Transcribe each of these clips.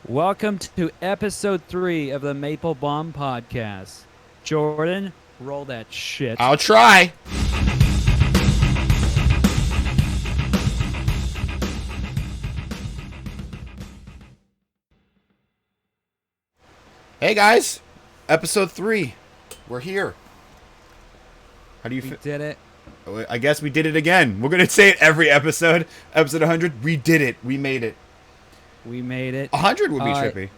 Welcome to episode 3 of the Maple-Baum podcast. Jordan, roll that shit. I'll try. Hey guys, episode 3. We're here. How do you feel? Did it. I guess we did it again. We're going to say it every episode. Episode 100, we did it. We made it. We made it. 100 would be trippy.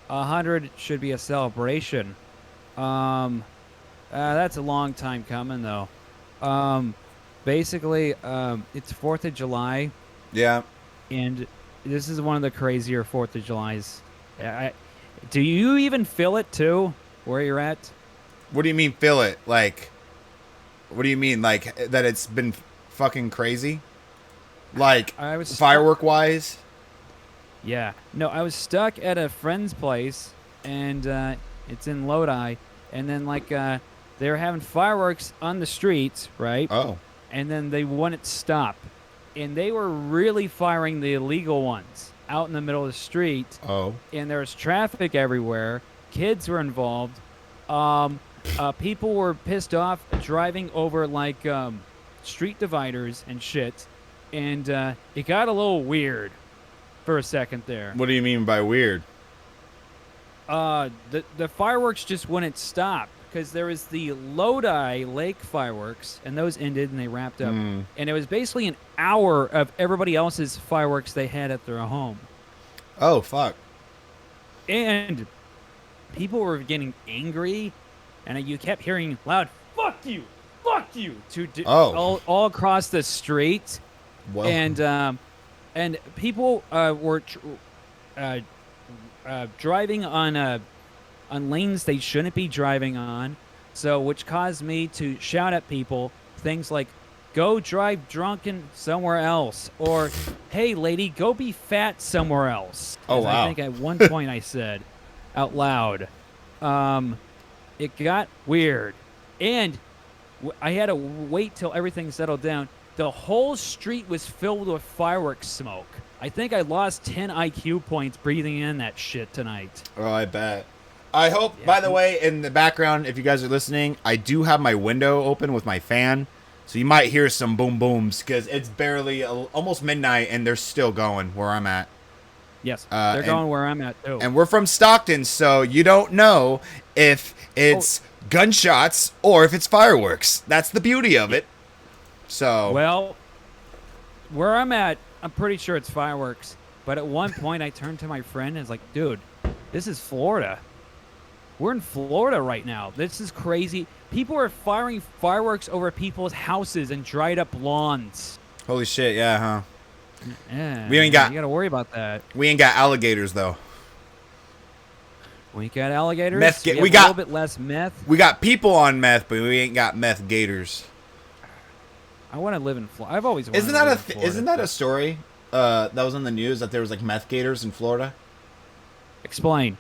100 should be a celebration. That's a long time coming, though. Basically, it's 4th of July. Yeah. And this is one of the crazier 4th of Julys. Do you even feel it, too, where you're at? What do you mean feel it? Like, what do you mean? Like, that it's been fucking crazy? Like, firework-wise? Yeah. No, I was stuck at a friend's place, and it's in Lodi, and then, they were having fireworks on the streets, right? Oh. And then they wouldn't stop. And they were really firing the illegal ones out in the middle of the street. Oh. And there was traffic everywhere. Kids were involved. People were pissed off driving over, street dividers and shit. And it got a little weird for a second there. What do you mean by weird? The fireworks just wouldn't stop because there was the Lodi Lake fireworks, and those ended and they wrapped up. And it was basically an hour of everybody else's fireworks they had at their home. Oh, fuck. And people were getting angry, and you kept hearing loud, fuck you, all across the street. Well. And people were driving on lanes they shouldn't be driving on, which caused me to shout at people things like, "Go drive drunken somewhere else," or "Hey, lady, go be fat somewhere else." Oh, wow. I think at one point I said out loud. It got weird, and I had to wait till everything settled down. The whole street was filled with fireworks smoke. I think I lost 10 IQ points breathing in that shit tonight. Oh, I bet. I hope, by the way, in the background, if you guys are listening, I do have my window open with my fan. So you might hear some boom booms because it's barely almost midnight and they're still going where I'm at. Yes, they're going where I'm at, too. And we're from Stockton, so you don't know if it's gunshots or if it's fireworks. That's the beauty of it. So well, where I'm at, I'm pretty sure it's fireworks. But at one point, I turned to my friend and was like, "Dude, this is Florida. We're in Florida right now. This is crazy. People are firing fireworks over people's houses and dried up lawns." Holy shit, yeah, huh? Yeah, you got to worry about that. We ain't got alligators though. We got alligators. We got a little bit less meth. We got people on meth, but we ain't got meth gators. I want to live in Florida. I've always wanted Isn't to that live in Florida. Isn't that a story that was on the news that there was like meth gators in Florida? Explain.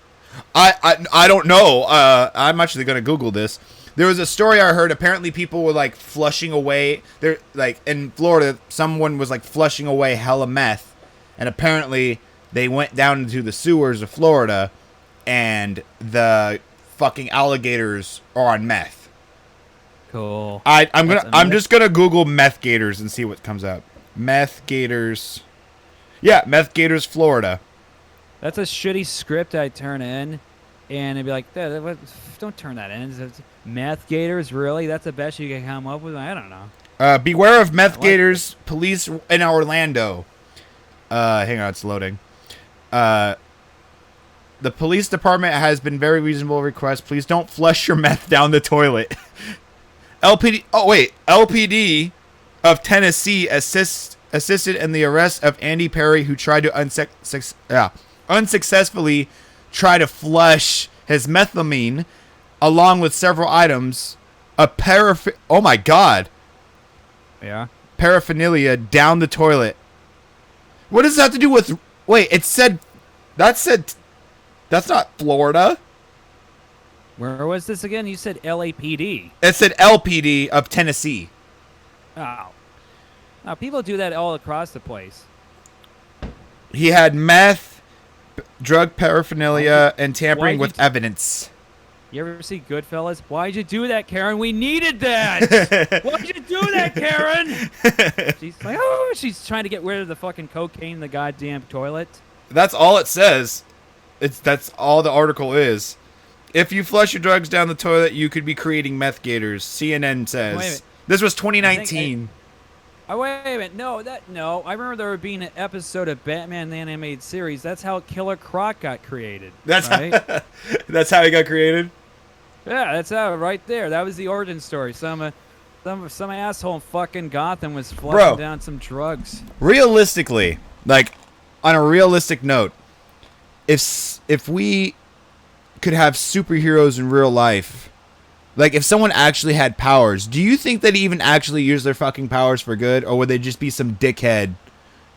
I don't know. I'm actually gonna Google this. There was a story I heard. Apparently, people were like flushing away. They're like in Florida. Someone was like flushing away hella meth, and apparently they went down into the sewers of Florida, and the fucking alligators are on meth. Cool. I'm just gonna Google meth gators and see what comes up. Meth gators. Yeah, meth gators, Florida. That's a shitty script I turn in, and it'd be like, don't turn that in. Meth gators, really? That's the best you can come up with? I don't know. Beware of meth gators. Police in Orlando. Hang on, it's loading. The police department has been very reasonable request. Please don't flush your meth down the toilet. LPD of Tennessee assisted in the arrest of Andy Perry, who tried to unsuccessfully try to flush his methamphetamine along with several items of paraphernalia down the toilet. What does that have to do with? Wait, that's not Florida. Where was this again? You said LAPD. It said LPD of Tennessee. Oh. Now, people do that all across the place. He had meth, drug paraphernalia, and tampering why'd with evidence. You ever see Goodfellas? Why'd you do that, Karen? We needed that. Why'd you do that, Karen? She's like, oh, she's trying to get rid of the fucking cocaine in the goddamn toilet. That's all it says. That's all the article is. If you flush your drugs down the toilet, you could be creating meth gators. CNN says. Wait a minute. This was 2019. Oh, wait a minute. No. I remember there being an episode of Batman the Animated Series. That's how Killer Croc got created. That's right? That's how he got created. Yeah, that's how right there. That was the origin story. Some asshole in fucking Gotham was flushing down some drugs. Realistically, like on a realistic note, if we could have superheroes in real life, like if someone actually had powers, do you think they'd even actually use their fucking powers for good, or would they just be some dickhead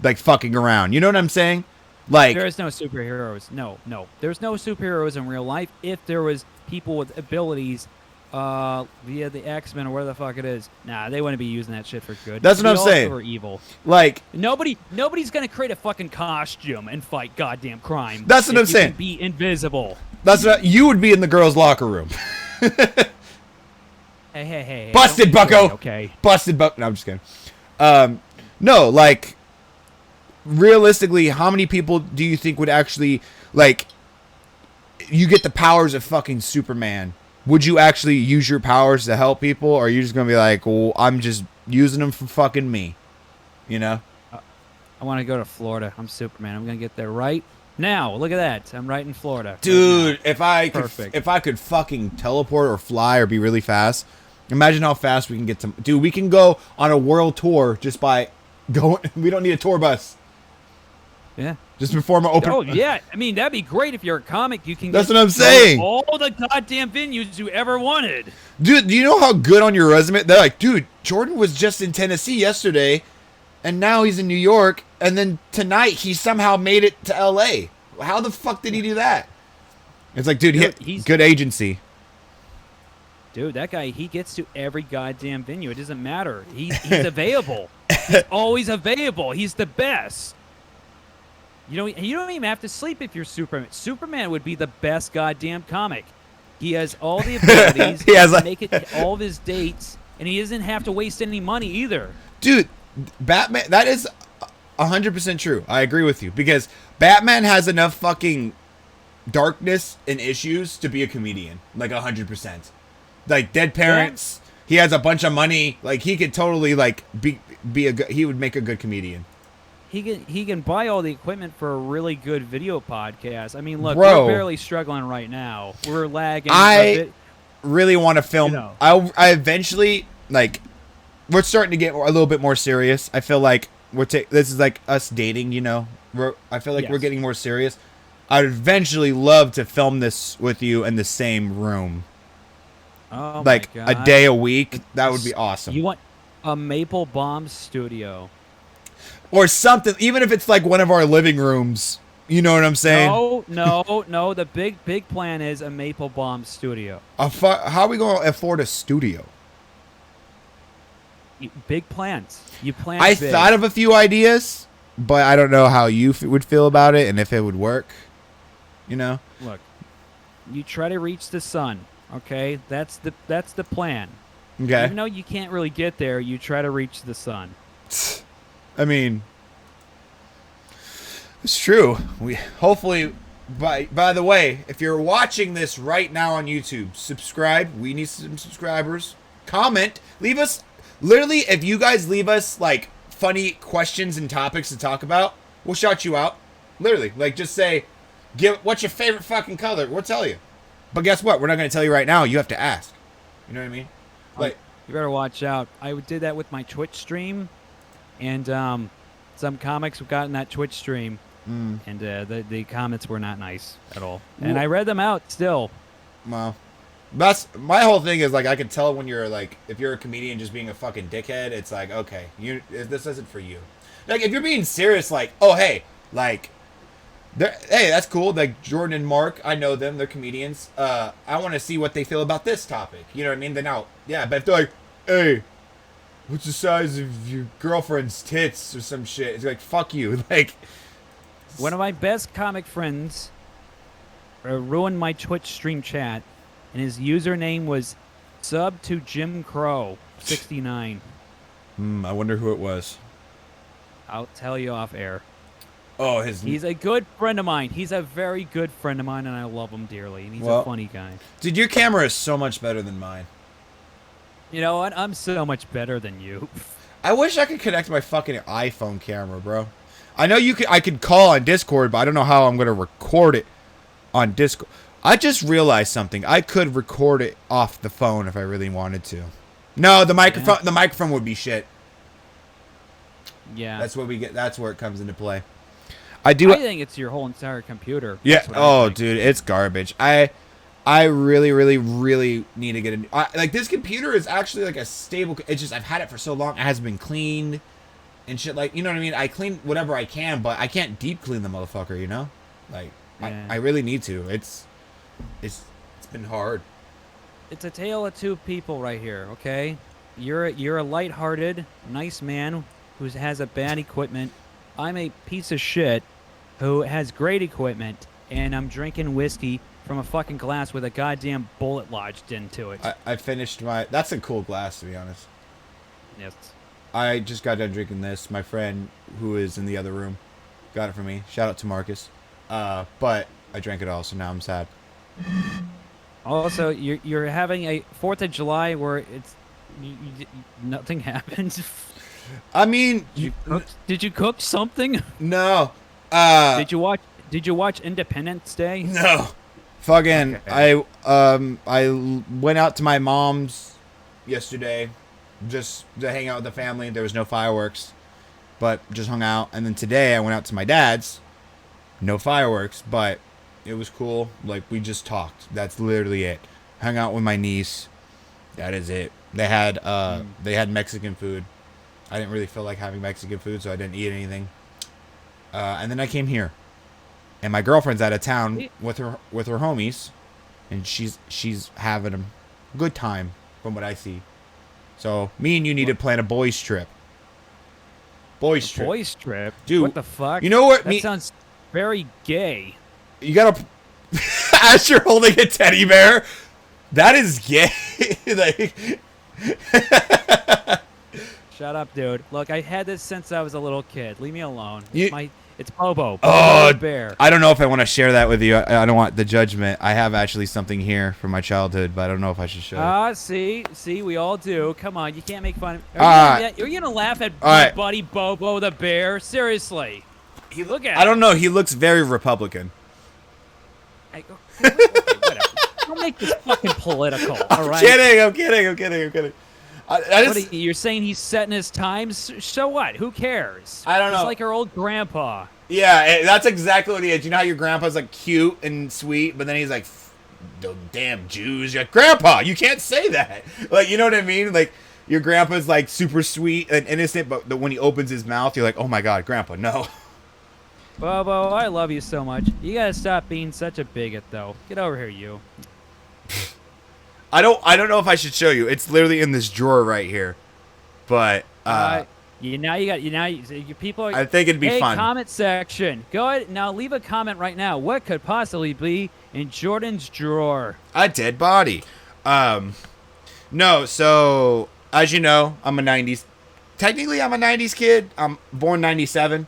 like fucking around? You know what I'm saying? Like there is no superheroes. No. There's no superheroes in real life. If there was people with abilities via the X-Men or whatever the fuck it is, nah, they wouldn't be using that shit for good. That's what I'm saying. Or evil. Like nobody's gonna create a fucking costume and fight goddamn crime. That's what I'm saying. Be invisible. That's what you would be in the girls' locker room. Hey. Busted, Bucko. Okay. Busted, Bucko. No, I'm just kidding. No, like realistically, how many people do you think would actually like? You get the powers of fucking Superman. Would you actually use your powers to help people, or are you just gonna be like, well, I'm just using them for fucking me? You know? I want to go to Florida. I'm Superman. I'm gonna get there right now. Look at that. I'm right in Florida. Dude, right if I could fucking teleport or fly or be really fast, imagine how fast we can get to. Dude, we can go on a world tour just by going. We don't need a tour bus. Yeah. Just perform an open. Oh yeah, I mean that'd be great if you're a comic. You can. That's what I'm saying. All the goddamn venues you ever wanted. Dude, do you know how good on your resume? They're like, dude, Jordan was just in Tennessee yesterday, and now he's in New York, and then tonight he somehow made it to L.A. How the fuck did he do that? It's like, dude, he's good agency. Dude, that guy, he gets to every goddamn venue. It doesn't matter. He's available. He's always available. He's the best. You don't even have to sleep if you're Superman. Superman would be the best goddamn comic. He has all the abilities. He has make it all of his dates, and he doesn't have to waste any money either. Dude, Batman, that is 100% true. I agree with you, because Batman has enough fucking darkness and issues to be a comedian, like 100%. Like dead parents, he has a bunch of money. Like he could totally like be a good, he would make a good comedian. He can buy all the equipment for a really good video podcast. I mean, look, Bro, we're barely struggling right now. We're lagging. I really want to film. You know. I eventually, like, we're starting to get a little bit more serious. I feel like this is like us dating, you know. I feel like we're getting more serious. I'd eventually love to film this with you in the same room. Oh like my God. a day a week. That would be awesome. You want a Maple-Baum studio. Or something, even if it's like one of our living rooms. You know what I'm saying? No. The big plan is a Maple-Baum studio. How are we going to afford a studio? Big plans. You plan. I big. thought of a few ideas, but I don't know how you would feel about it and if it would work. You know? Look, you try to reach the sun. Okay, that's the plan. Okay. Even though you can't really get there, you try to reach the sun. I mean, it's true. We hopefully. By the way, if you're watching this right now on YouTube, subscribe. We need some subscribers. Comment. Leave us. Literally, if you guys leave us like funny questions and topics to talk about, we'll shout you out. Literally, like just say, what's your favorite fucking color? We'll tell you. But guess what? We're not going to tell you right now. You have to ask. You know what I mean? Like, you better watch out. I did that with my Twitch stream, and some comics got in that Twitch stream, and the comments were not nice at all. And I read them out still. Well, that's my whole thing is like I can tell when you're like if you're a comedian just being a fucking dickhead. It's like okay, this isn't for you. Like if you're being serious, like oh hey, like. Hey, that's cool. Like Jordan and Mark, I know them. They're comedians. I want to see what they feel about this topic. You know what I mean? Then out. Yeah, but if they're like, hey, what's the size of your girlfriend's tits or some shit? It's like, fuck you. Like, one of my best comic friends ruined my Twitch stream chat, and his username was sub to Jim Crow 69. I wonder who it was. I'll tell you off air. Oh, He's a good friend of mine. He's a very good friend of mine, and I love him dearly. And he's a funny guy. Dude, your camera is so much better than mine. You know what? I'm so much better than you. I wish I could connect my fucking iPhone camera, bro. I know you could. I could call on Discord, but I don't know how I'm gonna record it on Discord. I just realized something. I could record it off the phone if I really wanted to. No, the microphone. Yeah. The microphone would be shit. Yeah. That's what we get. That's where it comes into play. I think it's your whole entire computer. Yeah. Oh, dude, it's garbage. I really, really, really need to get a like this computer is actually like a stable. It's just I've had it for so long. It hasn't been cleaned and shit. Like, you know what I mean? I clean whatever I can, but I can't deep clean the motherfucker. You know, like Yeah. I really need to. It's been hard. It's a tale of two people right here. Okay, you're a lighthearted, nice man who has a bad equipment. I'm a piece of shit who has great equipment, and I'm drinking whiskey from a fucking glass with a goddamn bullet lodged into it. I finished my. That's a cool glass, to be honest. Yes. I just got done drinking this. My friend who is in the other room got it for me. Shout out to Marcus. But I drank it all, so now I'm sad. Also, you're having a 4th of July where it's nothing happens. I mean, Did you cook something? no. Did you watch Independence Day? No. Fucking, Okay. I went out to my mom's yesterday just to hang out with the family. There was no fireworks, but just hung out. And then today I went out to my dad's. No fireworks, but it was cool. Like, we just talked. That's literally it. Hung out with my niece. That is it. They had Mexican food. I didn't really feel like having Mexican food, so I didn't eat anything. And then I came here, and my girlfriend's out of town with her homies, and she's having a good time from what I see. So me and you need to plan a boys trip. Boys trip, Dude, what the fuck? You know what? That sounds very gay. You gotta. As you're holding a teddy bear, that is gay. Like. Shut up, dude. Look, I had this since I was a little kid. Leave me alone. It's Bobo. Oh, the bear. I don't know if I want to share that with you. I don't want the judgment. I have actually something here from my childhood, but I don't know if I should show it. See, we all do. Come on, you can't make fun of. Are you gonna laugh at right. buddy Bobo the bear? Seriously. Look at. I don't know. He looks very Republican. Okay, whatever. Don't make this fucking political. All right. I'm kidding. You're saying he's setting his times? So what? Who cares? I don't know. He's like our old grandpa. Yeah, that's exactly what he is. You know how your grandpa's like cute and sweet, but then he's like, "The damn Jews." You're like, Grandpa, you can't say that. Like, you know what I mean? Like, your grandpa's like super sweet and innocent, but when he opens his mouth, you're like, "Oh my God, Grandpa, no." Bobo, I love you so much. You gotta stop being such a bigot, though. Get over here, you. I don't know if I should show you. It's literally in this drawer right here. But people are, I think it'd be fun. Comment section. Go ahead now, leave a comment right now. What could possibly be in Jordan's drawer? A dead body. No, so as you know, I'm a 90s. Technically I'm a 90s kid. I'm born 97.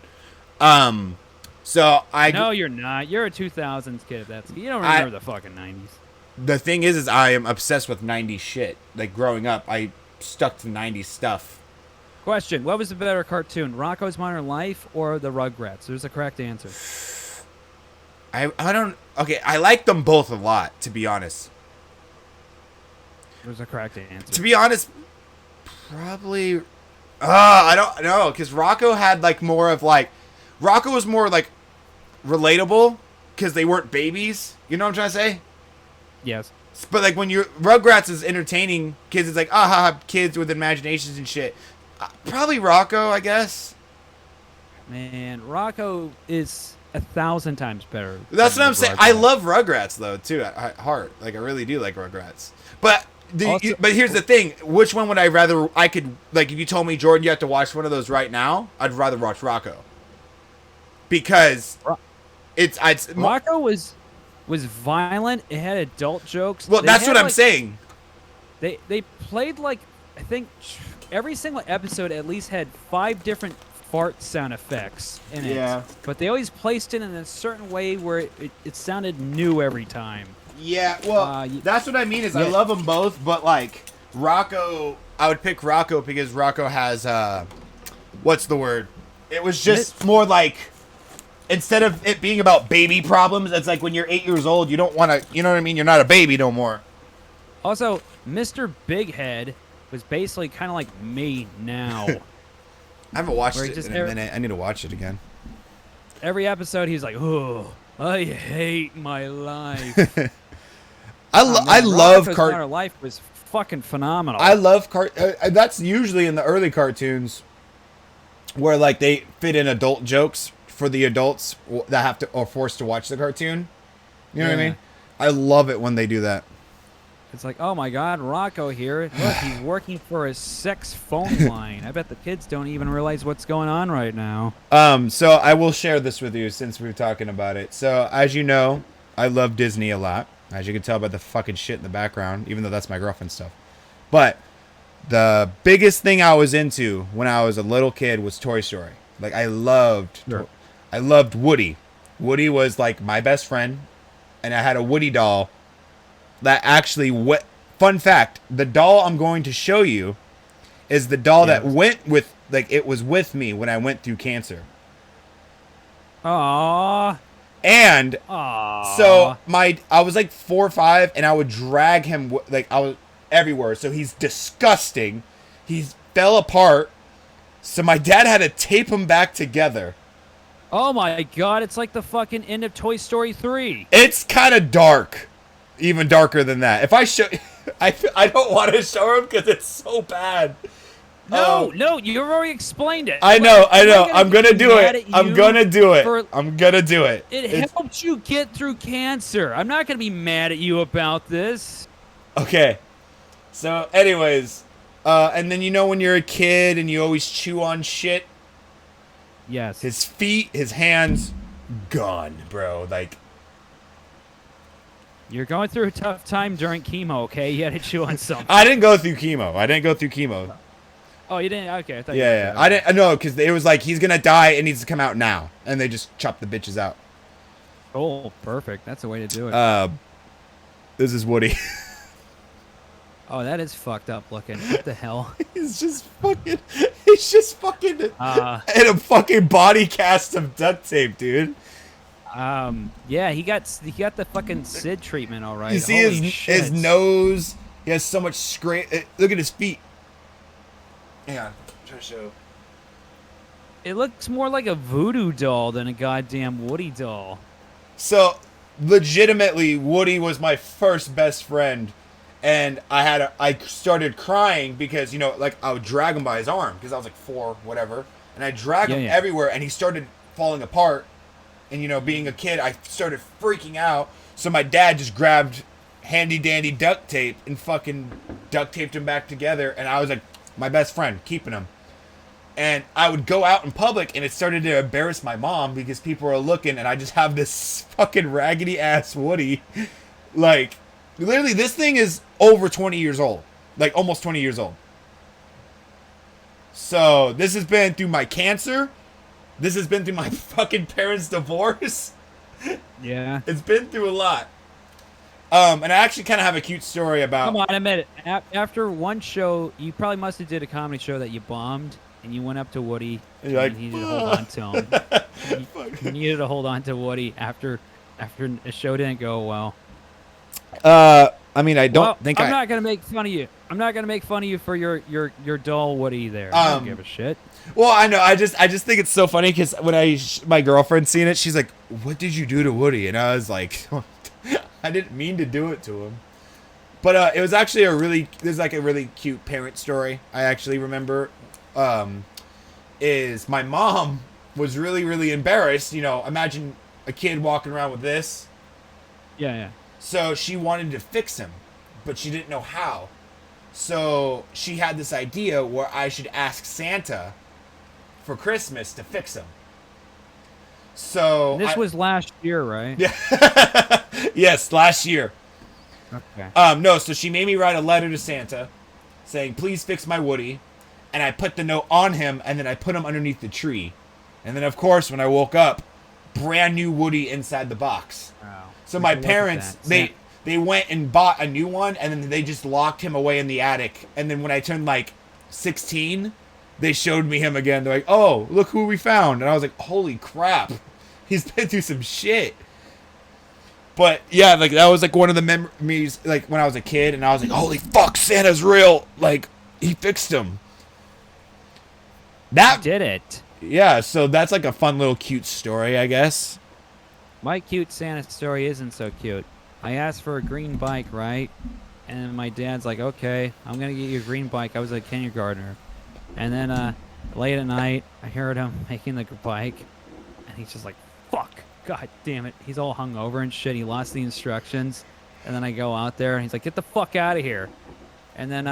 So No, you're not. You're a 2000s kid. You don't remember the fucking 90s. The thing is I am obsessed with 90s shit. Like, growing up, I stuck to 90s stuff. Question: what was the better cartoon, Rocko's Modern Life or the Rugrats? There's a correct answer. I don't. Okay, I like them both a lot, to be honest. There's a correct answer. To be honest, probably. I don't know, because Rocco had like more of like. Rocco was more like relatable because they weren't babies. You know what I'm trying to say? Yes. But like when Rugrats is entertaining kids, it's like kids with imaginations and shit. Probably Rocco, I guess. Man, Rocco is 1,000 times better. That's what I'm saying. I love Rugrats though too at heart. Like, I really do like Rugrats. But but here's the thing: which one would I rather? I could, like, if you told me, Jordan, you have to watch one of those right now, I'd rather watch Rocco. Because Rocco was violent. It had adult jokes. Well, They that's had what I'm like saying. they played like I think every single episode at least had 5 different fart sound effects in it. Yeah. But they always placed it in a certain way where it sounded new every time. Yeah, well, that's what I mean is I love them both, but like Rocco, I would pick Rocco because Rocco has what's the word? It was just more like instead of it being about baby problems, it's like when you're 8 years old, you don't want to, you know what I mean? You're not a baby no more. Also, Mr. Big Head was basically kind of like me now. I haven't watched Where it just in a minute. I need to watch it again. Every episode, he's like, "Oh, I hate my life." I love Our life was fucking phenomenal. I love that's usually in the early cartoons where like they fit in adult jokes for the adults that have to or forced to watch the cartoon. You know what I mean? I love it when they do that. It's like, oh my God, Rocco here. Look, he's working for a sex phone line. I bet the kids don't even realize what's going on right now. So I will share this with you since we're talking about it. So as you know, I love Disney a lot. As you can tell by the fucking shit in the background, even though that's my girlfriend's stuff. But the biggest thing I was into when I was a little kid was Toy Story. Like I loved Woody. Woody was like my best friend, and I had a Woody doll that actually fun fact, the doll I'm going to show you is the doll that went with like it was with me when I went through cancer. Aww. And aww. So I was like 4 or 5 and I would drag him like I was everywhere. So he's disgusting. He fell apart. So my dad had to tape him back together. Oh my God, it's like the fucking end of Toy Story 3. It's kind of dark. Even darker than that. If I show, I don't want to show him because it's so bad. No, you've already explained it. I know. I'm gonna do it. I'm gonna do it. It helped you get through cancer. I'm not gonna be mad at you about this. Okay. So, anyways, and then you know when you're a kid and you always chew on shit. Yes. His feet, his hands, gone, bro. Like. You're going through a tough time during chemo, okay? You had to chew on something. I didn't go through chemo. Oh, you didn't? Okay. I thought yeah. I didn't. No, because it was like he's gonna die. It needs to come out now, and they just chop the bitches out. Oh, perfect. That's the way to do it. This is Woody. Oh, that is fucked up looking. What the hell? He's just fucking in a fucking body cast of duct tape, dude. Yeah, he got the fucking Sid treatment, all right. You see his nose? He has so much scrape. Look at his feet. Hang on, I'm trying to show. It looks more like a voodoo doll than a goddamn Woody doll. So, legitimately, Woody was my first best friend, and I started crying because like I would drag him by his arm because I was like 4, whatever, and I dragged him everywhere, and he started falling apart. And, being a kid, I started freaking out. So my dad just grabbed handy-dandy duct tape and fucking duct taped him back together. And I was like, my best friend, keeping him. And I would go out in public, and it started to embarrass my mom because people were looking, and I just have this fucking raggedy-ass Woody. Like, literally, this thing is over 20 years old. Like, almost 20 years old. So, this has been through my cancer. This has been through my fucking parents' divorce. Yeah. It's been through a lot. And I actually kind of have a cute story about... Come on, a minute. After one show, you probably must have did a comedy show that you bombed, and you went up to Woody, and like, you needed to hold on to him. You needed to hold on to Woody after a show didn't go well. I mean, I don't think I'm not gonna make fun of you. I'm not gonna make fun of you for your dull Woody there. I don't give a shit. Well, I know. I just think it's so funny because when my girlfriend seen it, she's like, "What did you do to Woody?" And I was like, "I didn't mean to do it to him." But it was actually there's like a really cute parent story. I actually remember, is my mom was really, really embarrassed. Imagine a kid walking around with this. Yeah. So she wanted to fix him, but she didn't know how. So she had this idea where I should ask Santa for Christmas to fix him. So This was last year, right? yeah, yes, last year. Okay. No, so she made me write a letter to Santa saying, please fix my Woody. And I put the note on him, and then I put him underneath the tree. And then, of course, when I woke up, brand new Woody inside the box. Wow. So my parents, they went and bought a new one, and then they just locked him away in the attic. And then when I turned, like, 16, they showed me him again. They're like, oh, look who we found. And I was like, holy crap. He's been through some shit. But yeah, like that was like one of the memories, like when I was a kid, and I was like, "Holy fuck, Santa's real!" Like he fixed him. That did it. Yeah, so that's like a fun little cute story, I guess. My cute Santa story isn't so cute. I asked for a green bike, right? And my dad's like, "Okay, I'm gonna get you a green bike." I was a kindergartner, and then late at night, I heard him making the bike, and he's just like, "Fuck." God damn it. He's all hungover and shit. He lost the instructions. And then I go out there and he's like, get the fuck out of here. And then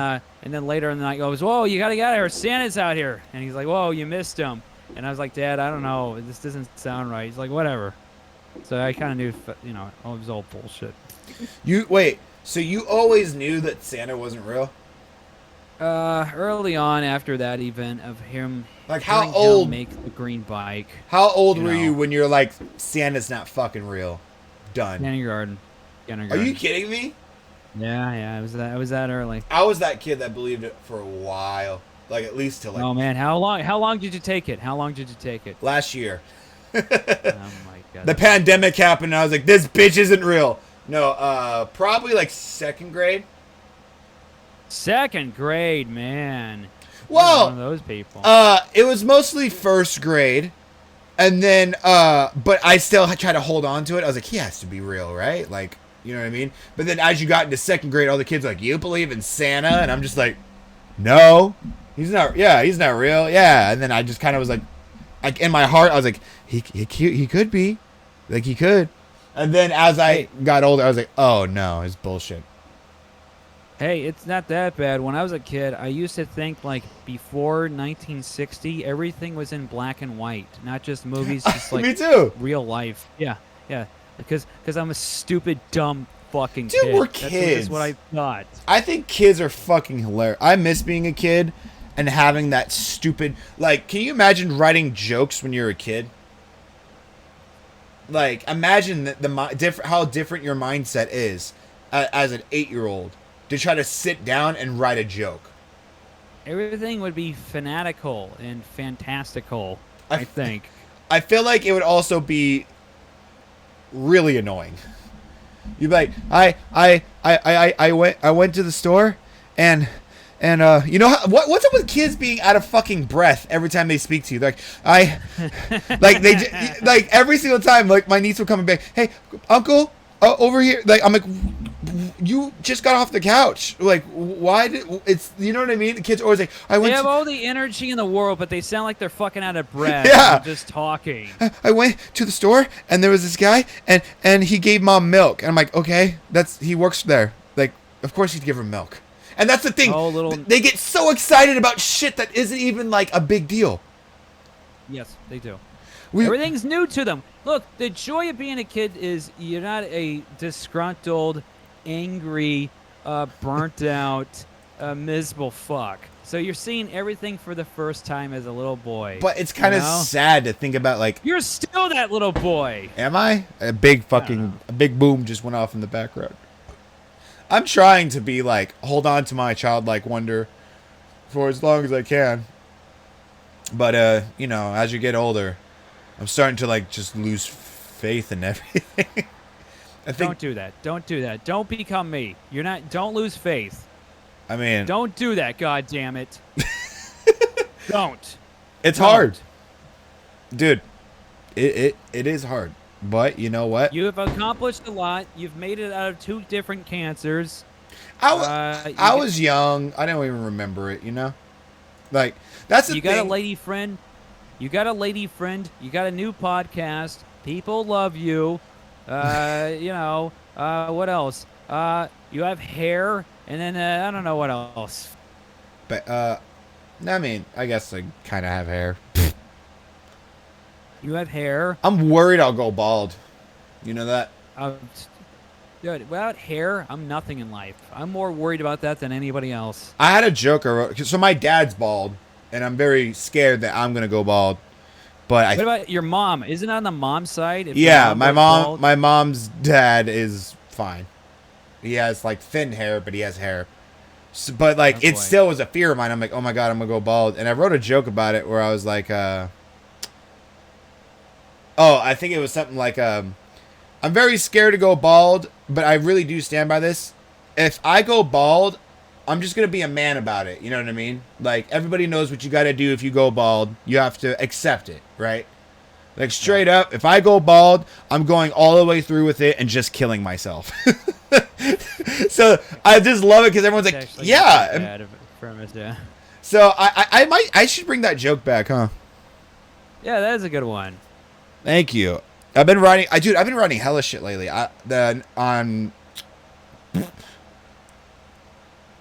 later in the night goes, whoa, you gotta get out of here. Santa's out here. And he's like, whoa, you missed him. And I was like, Dad, I don't know. This doesn't sound right. He's like, whatever. So I kind of knew, you know, it was all bullshit. So you always knew that Santa wasn't real? Early on after that event of him, like how old make the green bike. How old were you when you're like, Santa's not fucking real? Done. Kindergarten. Are you kidding me? Yeah, it was that early. I was that kid that believed it for a while, like at least till like. Oh man, how long did you take it? Last year. Oh my god. The pandemic happened, and I was like, this bitch isn't real. No, probably like second grade. Second grade, man. Well, one of those people. It was mostly first grade, and then, but I still try to hold on to it. I was like, he has to be real, right? Like, you know what I mean? But then as you got into second grade, all the kids were like, you believe in Santa? And I'm just like, no, he's not. Yeah, he's not real. Yeah, and then I just kind of was like in my heart, I was like, he could be, like he could. And then as I got older, I was like, oh no, it's bullshit. Hey, it's not that bad. When I was a kid, I used to think, like, before 1960, everything was in black and white. Not just movies, just, like, Me too. Real life. Yeah. Because I'm a stupid, dumb fucking Dude, kid. we're kids. That's what I thought. I think kids are fucking hilarious. I miss being a kid and having that stupid... Like, can you imagine writing jokes when you're a kid? Like, imagine how different your mindset is as an 8-year-old. To try to sit down and write a joke. Everything would be fanatical and fantastical, I think. I feel like it would also be really annoying. You'd be like, I went to the store and you know what's up with kids being out of fucking breath every time they speak to you? Like like every single time, like my niece will come and be like, hey, uncle, over here. Like I'm like, you just got off the couch. Like, why did it's? You know what I mean? The kids are always like, They have all the energy in the world, but they sound like they're fucking out of breath. Yeah, just talking. I went to the store and there was this guy and he gave mom milk. And I'm like, okay, he works there. Like, of course he'd give her milk. And that's the thing. They get so excited about shit that isn't even like a big deal. Yes, they do. Everything's new to them. Look, the joy of being a kid is you're not a disgruntled, angry, burnt out, miserable fuck. So you're seeing everything for the first time as a little boy. But it's kind of sad to think about, like... You're still that little boy. Am I? A big boom just went off in the background. I'm trying to be like, hold on to my childlike wonder for as long as I can. But, you know, as you get older... I'm starting to like just lose faith in everything. Don't do that. Don't do that. Don't become me. You're not. Don't lose faith. I mean, don't do that. God damn it. Don't. It's hard, dude. It is hard. But you know what? You have accomplished a lot. You've made it out of 2 different cancers. I was young. I don't even remember it. You know, like that's the thing. You got a lady friend. You got a lady friend. You got a new podcast. People love you. You know, what else? You have hair, and then I don't know what else. But I mean, I guess I kind of have hair. You have hair. I'm worried I'll go bald. You know that? Uh, Dude, without hair, I'm nothing in life. I'm more worried about that than anybody else. I had a joke. So my dad's bald, and I'm very scared that I'm gonna go bald. But What about your mom? Isn't it on the mom's side? If yeah, your my goes mom, bald? my mom's dad is fine. He has like thin hair, but he has hair. So, but like Oh, it boy. still was a fear of mine. I'm like, oh my god, I'm gonna go bald. And I wrote a joke about it where I was like, oh, I think it was something like, I'm very scared to go bald, but I really do stand by this. If I go bald, I'm just gonna be a man about it. You know what I mean? Like everybody knows what you got to do if you go bald. You have to accept it, right? Like straight up, if I go bald, I'm going all the way through with it and just killing myself. So I just love it because everyone's It's like, actually yeah. not that bad of a premise, yeah. So I should bring that joke back, huh? Yeah, that is a good one. Thank you. I've been writing. I've been writing hella shit lately. I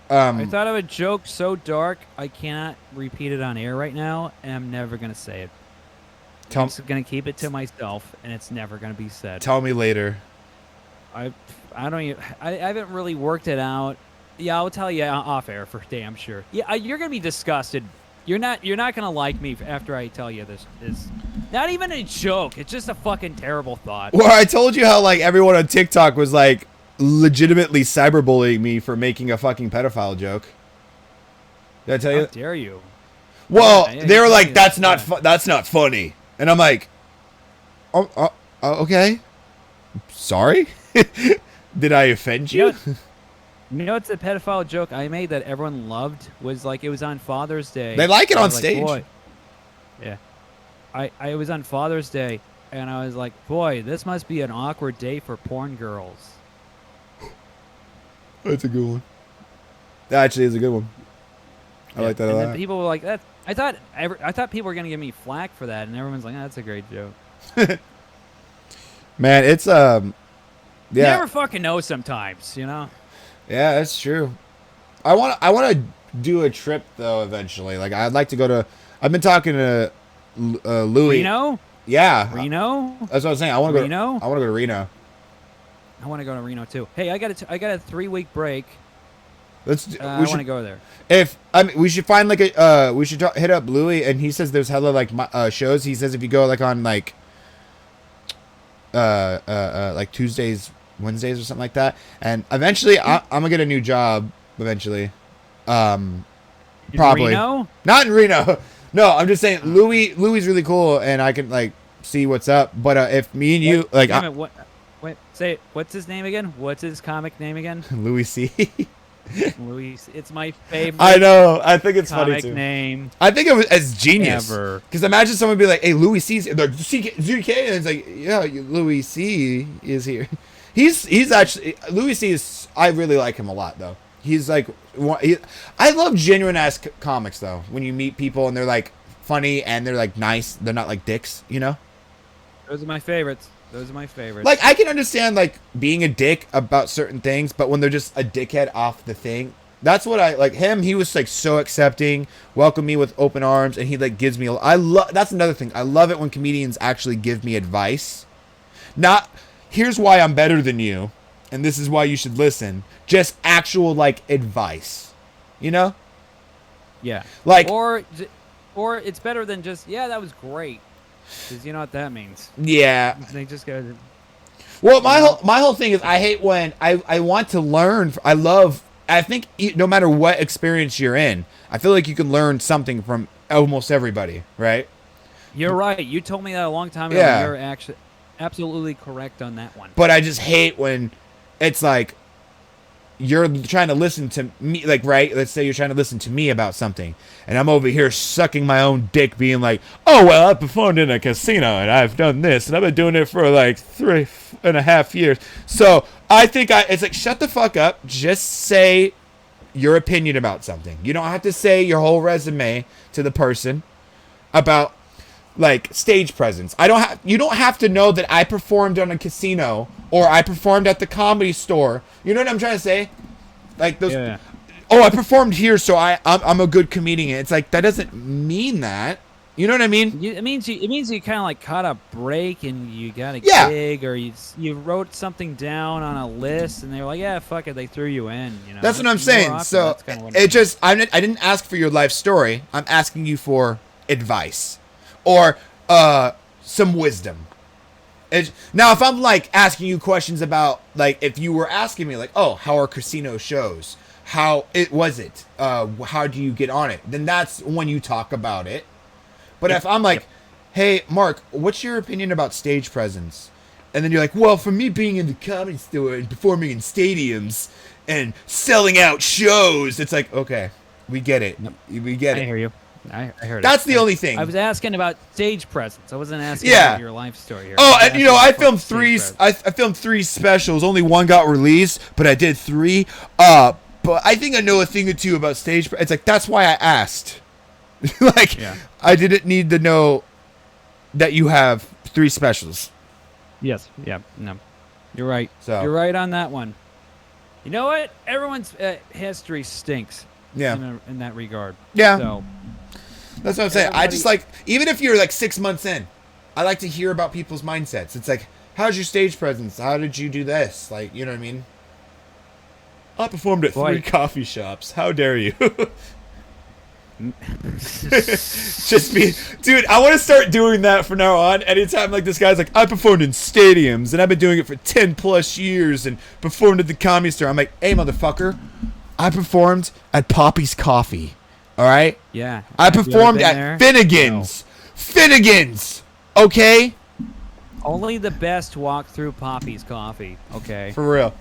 Um. thought of a joke so dark I cannot repeat it on air right now, and I'm never gonna say it. I'm just gonna keep it to myself, and it's never gonna be said. Tell me later. I don't even. I haven't really worked it out. Yeah, I'll tell you off air for damn sure. Yeah, you're gonna be disgusted. You're not gonna like me after I tell you this. Is not even a joke. It's just a fucking terrible thought. Well, I told you how like everyone on TikTok was like legitimately cyberbullying me for making a fucking pedophile joke. Did I tell you? How dare you? Well, Yeah, they you were told like, me "That's that, not that's not funny," and I'm like, "Oh, okay, sorry. Did I offend you?" You know what's a pedophile joke I made that everyone loved? Was like it was on Father's Day. They like it I on was like, stage. boy. Yeah. I was on Father's Day and I was like, boy, this must be an awkward day for porn girls. That's a good one. That actually is a good one. I like that a And lot. then people were like, that. I thought people were gonna give me flack for that, and everyone's like, oh, that's a great joke. Man, it's You yeah, never fucking know sometimes, you know. yeah, that's true. I want to do a trip though eventually. Like I'd like to go to. I've been talking to Louis. Reno. Yeah, Reno. that's what I was saying. I want to go. Reno? I want to go to Reno. I want to go to Reno too. Hey, I got a 3-week break. Let's. I we want to should. go there. If I mean, we should find like a. We should hit up Louis, and he says there's hella like shows. He says if you go like on like. Like Tuesdays, Wednesdays, or something like that, and eventually I'm gonna get a new job. Eventually, In probably Reno? not in Reno. No, I'm just saying Louis is really cool, and I can like see what's up. But if me and you like Damn it, what? Wait, say it. What's his name again? What's his comic name again? Louis C. Luis. It's my favorite. I know. I think it's funny comic too. name. I think it was as genius. Ever. Because imagine someone be like, "Hey, Louis C's like ZK," and it's like, "Yeah, Louis C is here." He's actually Louis C is. I really like him a lot though. He's like, I love genuine ass comics though. When you meet people and they're like funny and they're like nice, they're not like dicks, you know. Those are my favorites. Those are my favorites. Like I can understand like being a dick about certain things, but when they're just a dickhead off the thing, that's what I like. Him, he was like so accepting, welcomed me with open arms, and he like gives me. I love. That's another thing. I love it when comedians actually give me advice. Not here's why I'm better than you, and this is why you should listen. Just actual like advice, you know? yeah. Like Or it's better than just that was great. Because you know what that means. yeah. They just go. Well, my whole thing is I hate when I want to learn. I think no matter what experience you're in, I feel like you can learn something from almost everybody, right? You're right. You told me that a long time ago. Yeah. You're actually absolutely correct on that one. But I just hate when it's like you're trying to listen to me, like, right? Let's say you're trying to listen to me about something, and I'm over here sucking my own dick, being like, "Oh well, I performed in a casino, and I've done this, and I've been doing it for like 3.5 years." So I think it's like, shut the fuck up. Just say your opinion about something. You don't have to say your whole resume to the person about like stage presence. You don't have to know that I performed on a casino or I performed at the Comedy Store. You know what I'm trying to say? Like those. Yeah. Oh, I performed here, so I'm a good comedian. It's like that doesn't mean that. You know what I mean? It means you kind of like caught a break and you got a Yeah. gig, or you wrote something down on a list and they were like, yeah, fuck it, they threw you in. You know, That's what I'm more saying. often, So that's kinda what it just I didn't ask for your life story. I'm asking you for advice or some wisdom. Now, if I'm like asking you questions about like if you were asking me like, oh, how are casino shows? How it was it? How do you get on it? Then that's when you talk about it. But if I'm like, hey, Mark, what's your opinion about stage presence? And then you're like, well, for me being in the comedy store and performing in stadiums and selling out shows, it's like, okay, we get it. We get I it. hear you. I heard That's it. the only thing. I was asking about stage presence. I wasn't asking Yeah. about your life story here. Oh, was and asking I about filmed stage three. presence. I filmed 3 specials. Only 1 got released, but I did 3. But I think I know a thing or two about stage. It's like that's why I asked. Like, Yeah. I didn't need to know that you have 3 specials. Yes. Yeah. No. You're right. So- You're right on that one. You know what? Everyone's history stinks. Yeah. In that regard. Yeah. So That's what I'm saying. I just Everybody- like, even if you're like 6 months in, I like to hear about people's mindsets. It's like, how's your stage presence? How did you do this? Like, you know what I mean? I performed at Boy. 3 coffee shops. How dare you? Just be, dude. I want to start doing that from now on. Anytime like this guy's like, I performed in stadiums and I've been doing it for 10+ years and performed at the Comedy Store. I'm like, hey, motherfucker, I performed at Poppy's Coffee. All right. yeah. I Have you ever performed been at there? Finnegan's. Finnegan's. Okay. No. Only the best walk through Poppy's Coffee. Okay. For real.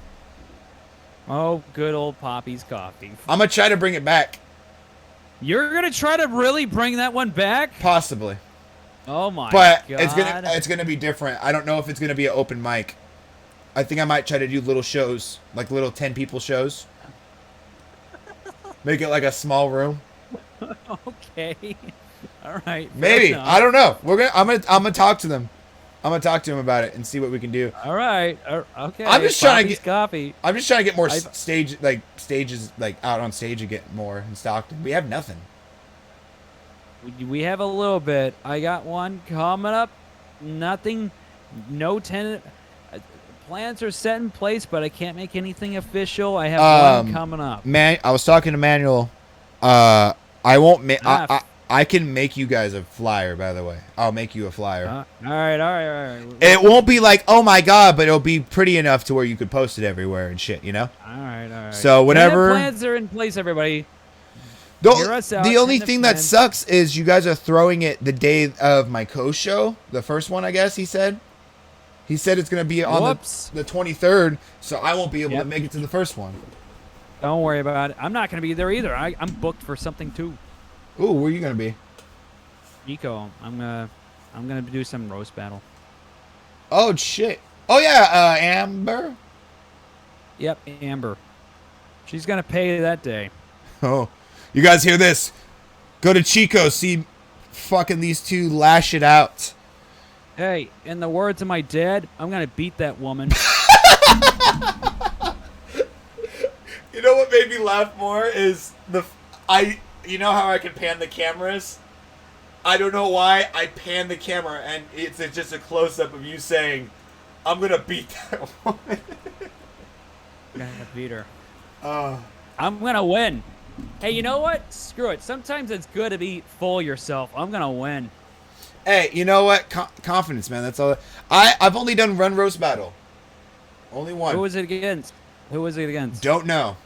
Oh, good old Poppy's Coffee. I'm gonna try to bring it back. You're gonna try to really bring that one back? Possibly. Oh my But god! it's gonna be different. I don't know if it's gonna be an open mic. I think I might try to do little shows, like little 10 people shows. Make it like a small room. Okay. All right. fair Maybe. enough. I don't know. I'm gonna talk to them. I'm gonna talk to them about it and see what we can do. All right. Okay. I'm just trying to Poppy's get- Coffee. I'm just trying to get more I've- stages like out on stage and get more in Stockton. We have nothing. We have a little bit. I got one coming up. Nothing. No tenant. Plans are set in place, but I can't make anything official. I have one coming up. Man, I was talking to Manuel. I won't make. Ah, I can make you guys a flyer. By the way, I'll make you a flyer. All right. It won't be like, oh my god, but it'll be pretty enough to where you could post it everywhere and shit. You know. All right. So whenever- Tenant plans are in place, everybody. The, Hear us out, the only send a thing that friend. sucks is you guys are throwing it the day of my co-show, the first one, I guess he said. He said it's gonna be on Whoops. the 23rd, so I won't be able Yep. to make it to the first one. Don't worry about it. I'm not going to be there either. I'm booked for something too. Ooh, where are you gonna be? Nico, I'm gonna do some roast battle. Oh shit. Oh yeah, Amber. Yep, Amber. She's gonna pay that day. Oh, you guys hear this? Go to Chico, see fucking these two lash it out. Hey, in the words of my dad, I'm gonna beat that woman. You know what made me laugh more is you know how I can pan the cameras? I don't know why I pan the camera and it's just a close up of you saying, I'm gonna beat that woman. I'm gonna beat her. Uh, I'm gonna win. Hey, you know what? Screw it. Sometimes it's good to be full of yourself. I'm gonna win. hey, you know what? Confidence, man. That's all. I've only done Run Roast Battle. Only one. Who was it against? Who was it against? Don't know.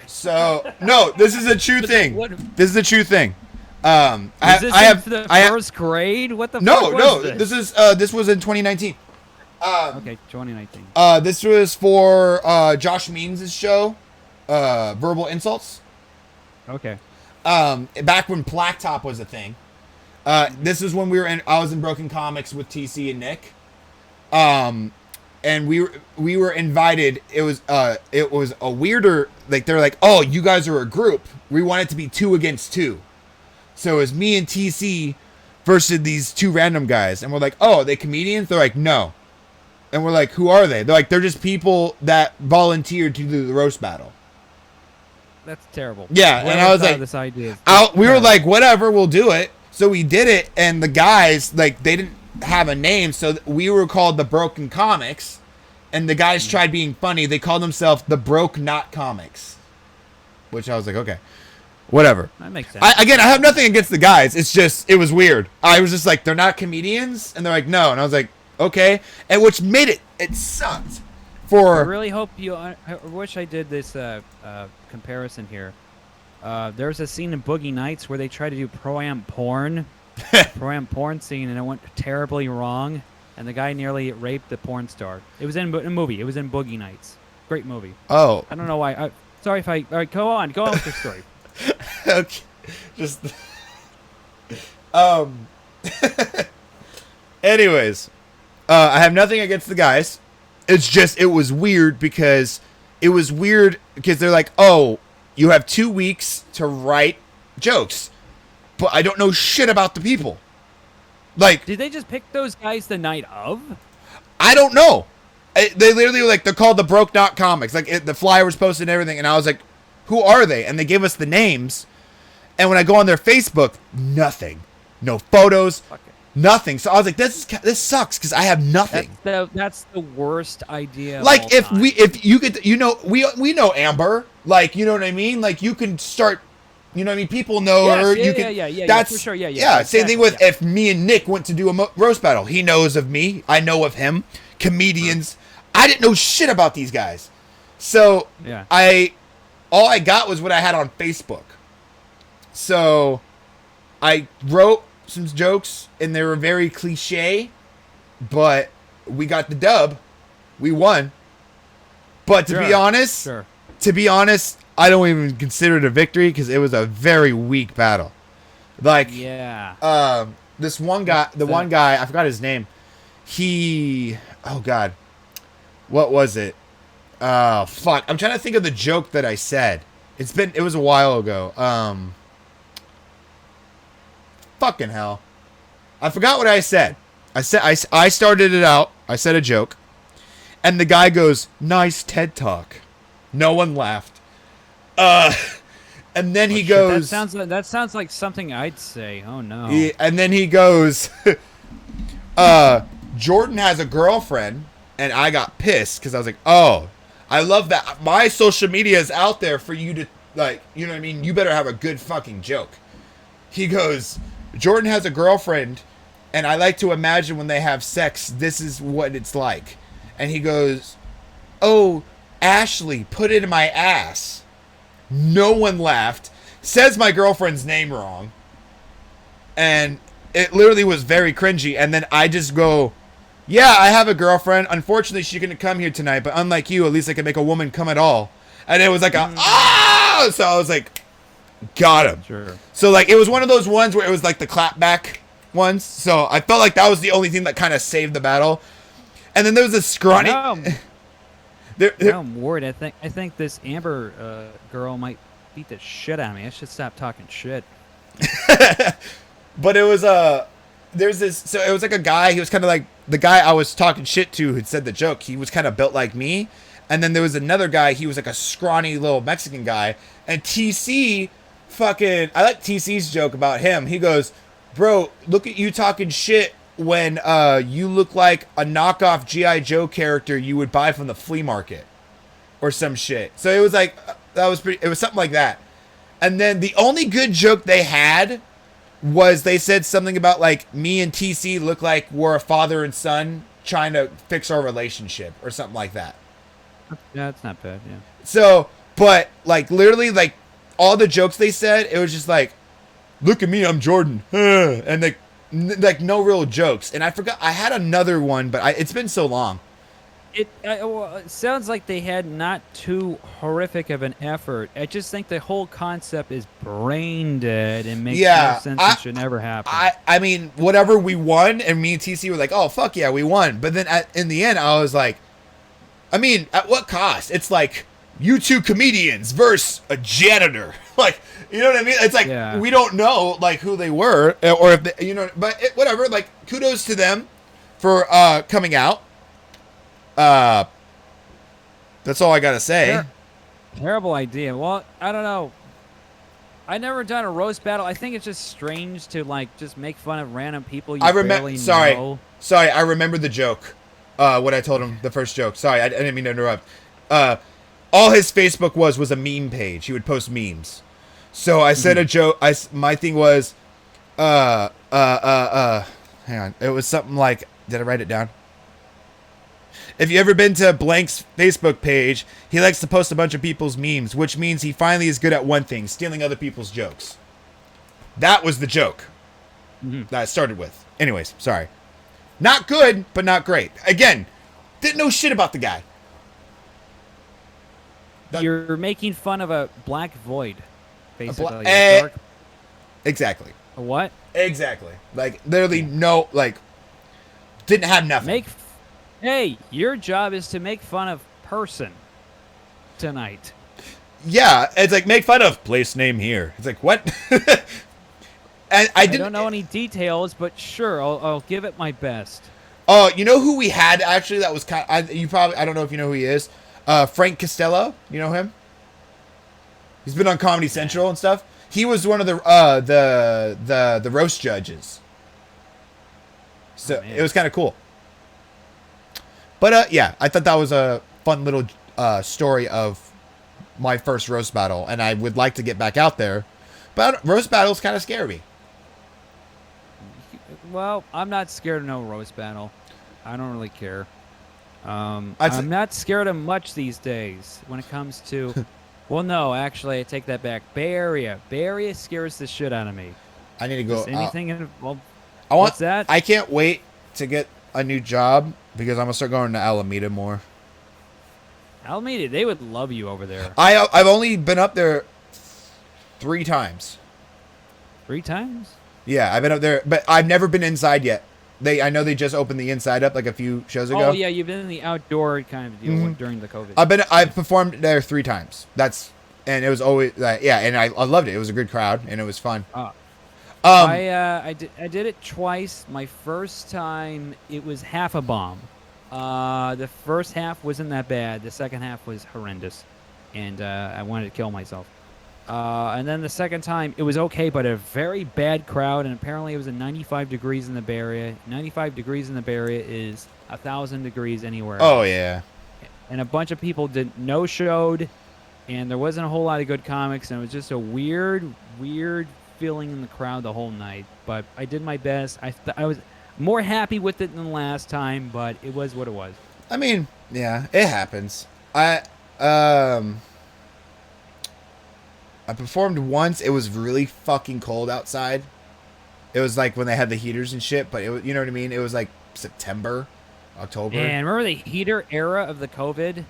So no, this is a true thing. What- This is a true thing. Was this I have in the I have first grade? What the no fuck no. was this? This was in 2019. Okay, 2019. This was for Josh Means' show, Verbal Insults. Okay. Back when Blacktop was a thing. This is when I was in Broken Comics with TC and Nick. And we were invited. It was a weirder, like they're like, oh, you guys are a group. We want it to be 2 against 2. So it was me and TC versus these 2 random guys, and we're like, oh, are they comedians? They're like, no. And we're like, who are they? They're like, they're just people that volunteered to do the roast battle. That's terrible. Yeah, and Whoever I was thought like, of this idea. We were like, whatever, we'll do it. So we did it, and the guys, like, they didn't have a name, so we were called the Broken Comics, and the guys tried being funny. They called themselves the Broke Not Comics, which I was like, okay, whatever. That makes sense. I have nothing against the guys. It's just, it was weird. I was just like, they're not comedians, and they're like, no, and I was like, okay, and which made it sucked. I really hope you. I wish I did this comparison here. There's a scene in Boogie Nights where they try to do pro-am porn scene, and it went terribly wrong, and the guy nearly raped the porn star. It was in a movie. It was in Boogie Nights. Great movie. Oh. I don't know why. Sorry if I. All right, go on with your story. Okay. Just. Anyways, I have nothing against the guys. It's just, it was weird because they're like, oh, you have 2 weeks to write jokes, but I don't know shit about the people. Like, did they just pick those guys the night of? I don't know. They literally were like, they're called the Broke Not Comics. Like, the flyer was posted and everything, and I was like, who are they? And they gave us the names, and when I go on their Facebook, nothing. No photos. Nothing. So I was like, this sucks because I have nothing. That's the worst idea. Of like all if time. you could, we know Amber, like, you know what I mean? Like, you can start, you know what I mean? People know her. Yeah, that's for sure. Yeah. Same Exactly, thing with if me and Nick went to do a roast battle. He knows of me. I know of him. Comedians. I didn't know shit about these guys. So all I got was what I had on Facebook. So I wrote some jokes, and they were very cliche, but we got the dub. We won. But to be honest, I don't even consider it a victory because it was a very weak battle. Like, this one guy, one guy, I forgot his name. Oh God, what was it? Fuck, I'm trying to think of the joke that I said. It was a while ago. Fucking hell. I forgot what I said. I started it out. I said a joke. And the guy goes, "Nice TED Talk." No one laughed. And then he goes, that sounds like something I'd say. Oh no. And then he goes, Jordan has a girlfriend, and I got pissed because I was like, oh, I love that. My social media is out there for you to, like, you know what I mean? You better have a good fucking joke. He goes, Jordan has a girlfriend, and I like to imagine when they have sex, this is what it's like. And he goes, oh, Ashley, put it in my ass. No one laughed. Says my girlfriend's name wrong. And it literally was very cringy. And then I just go, yeah, I have a girlfriend. Unfortunately, she couldn't come here tonight. But unlike you, at least I can make a woman come at all. And it was like so I was like, got him. Sure. So, like, it was one of those ones where it was like the clapback ones. So I felt like that was the only thing that kind of saved the battle. And then there was a scrawny. Now I'm worried. I think this Amber girl might beat the shit out of me. I should stop talking shit. But it was there's this. So it was like a guy. He was kind of like the guy I was talking shit to who said the joke. He was kind of built like me. And then there was another guy. He was like a scrawny little Mexican guy. And TC I like TC's joke about him. He goes, bro, look at you talking shit when you look like a knockoff G.I. Joe character you would buy from the flea market or some shit. So it was like, it was something like that. And then the only good joke they had was they said something about like me and TC look like we're a father and son trying to fix our relationship or something like that. Yeah, it's not bad. Yeah. So, but like literally like all the jokes they said, it was just like, look at me, I'm Jordan. And like no real jokes. And I forgot, I had another one, but it's been so long. It sounds like they had not too horrific of an effort. I just think the whole concept is brain dead and makes no sense and should never happen. I mean, whatever, we won, and me and TC were like, oh, fuck yeah, we won. But then in the end, I was like, I mean, at what cost? It's like, you two comedians versus a janitor. Like, you know what I mean? It's like, we don't know, like, who they were, or if they, you know, but whatever. Like, kudos to them for coming out. That's all I gotta say. Terrible idea. Well, I don't know. I never done a roast battle. I think it's just strange to like just make fun of random people you I remember. barely know. Sorry. I remember the joke. What I told him, the first joke. Sorry, I didn't mean to interrupt. All his Facebook was a meme page. He would post memes. So I said a joke. My thing was, hang on. It was something like, did I write it down? If you ever been to Blank's Facebook page, he likes to post a bunch of people's memes, which means he finally is good at one thing, stealing other people's jokes. That was the joke that I started with. Anyways, sorry. Not good, but not great. Again, didn't know shit about the guy. You're making fun of a black void, basically. Exactly. A what? Exactly. Like, literally no, like, didn't have nothing. Hey, your job is to make fun of person tonight. Yeah, it's like, make fun of place name here. It's like, what? And I don't know any details, but sure, I'll give it my best. Oh, you know who we had, actually, that was kind of, I don't know if you know who he is. Frank Costello, you know him? He's been on Comedy Central and stuff. He was one of the roast judges. So it was kind of cool. But yeah, I thought that was a fun little story of my first roast battle, and I would like to get back out there. But roast battles kind of scare me. Well, I'm not scared of no roast battle. I don't really care. I'm not scared of much these days when it comes to... Well, no, actually, I take that back. Bay Area. Bay Area scares the shit out of me. I need to go... what's that? I can't wait to get a new job because I'm going to start going to Alameda more. Alameda, they would love you over there. I've only been up there 3 times. 3 times? Yeah, I've been up there, but I've never been inside yet. I know they just opened the inside up like a few shows ago. Oh yeah, you've been in the outdoor kind of deal during the COVID. I've performed there 3 times. And it was always and I loved it. It was a good crowd and it was fun. I did it twice. My first time it was half a bomb. The first half wasn't that bad. The second half was horrendous, and I wanted to kill myself. And then the second time, it was okay, but a very bad crowd, and apparently it was 95 degrees in the Bay Area. 95 degrees in the Bay Area is 1,000 degrees anywhere else. Oh, yeah. And a bunch of people no-showed, and there wasn't a whole lot of good comics, and it was just a weird feeling in the crowd the whole night. But I did my best. I was more happy with it than last time, but it was what it was. I mean, yeah, it happens. I performed once. It was really fucking cold outside. It was like when they had the heaters and shit, but it was, you know what I mean? It was like September, October. And remember the heater era of the COVID?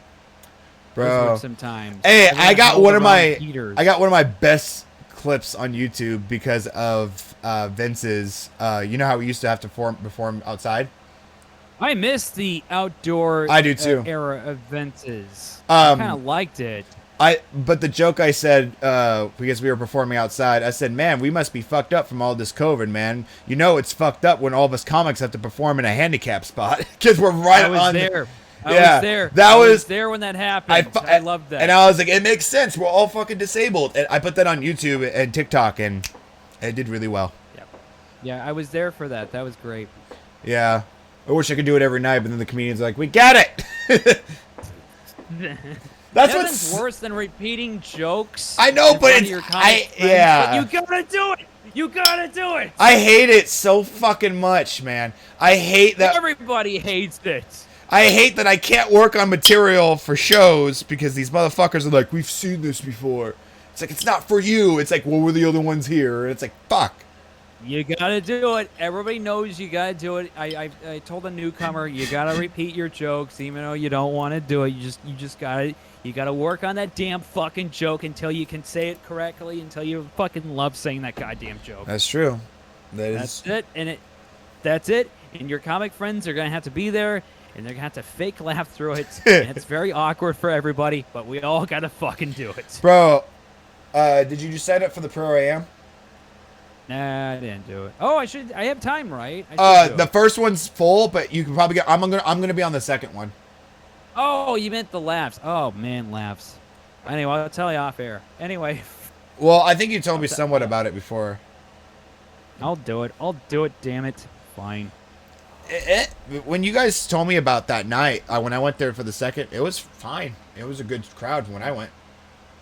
Bro. Sometimes. Hey, I got one of my best clips on YouTube because of Vince's. You know how we used to have to perform outside? I miss the outdoor I do too. Era of Vince's. I kind of liked it. But the joke I said, because we were performing outside, I said, man, we must be fucked up from all this COVID, man. You know it's fucked up when all of us comics have to perform in a handicap spot because we're right on. I was there. I was there when that happened. I loved that. And I was like, it makes sense. We're all fucking disabled. And I put that on YouTube and TikTok, and it did really well. Yeah, I was there for that. That was great. Yeah. I wish I could do it every night, but then the comedians are like, we get it. That's what's worse than repeating jokes. I know, but it's but you gotta do it. You gotta do it. I hate it so fucking much, man. I hate that. Everybody hates it. I hate that I can't work on material for shows because these motherfuckers are like, we've seen this before. It's like, it's not for you. It's like, well, we're the other ones here. And it's like, fuck. You gotta do it. Everybody knows you gotta do it. I told a newcomer, you gotta repeat your jokes, even though you don't want to do it. You just gotta work on that damn fucking joke until you can say it correctly, until you fucking love saying that goddamn joke. That's true. That's it. That's it. And your comic friends are gonna have to be there, and they're gonna have to fake laugh through it. And it's very awkward for everybody, but we all gotta fucking do it. Bro, did you just sign up for the Pro AM? Nah, I didn't do it. Oh, I should. I have time, right? The first one's full, but you can probably get. I'm gonna be on the second one. Oh, you meant the laughs. Oh man, laughs. Anyway, I'll tell you off air. Anyway, Well, I think you told me somewhat about it before. I'll do it. I'll do it. Damn it. Fine. When you guys told me about that night, when I went there for the second, it was fine. It was a good crowd when I went.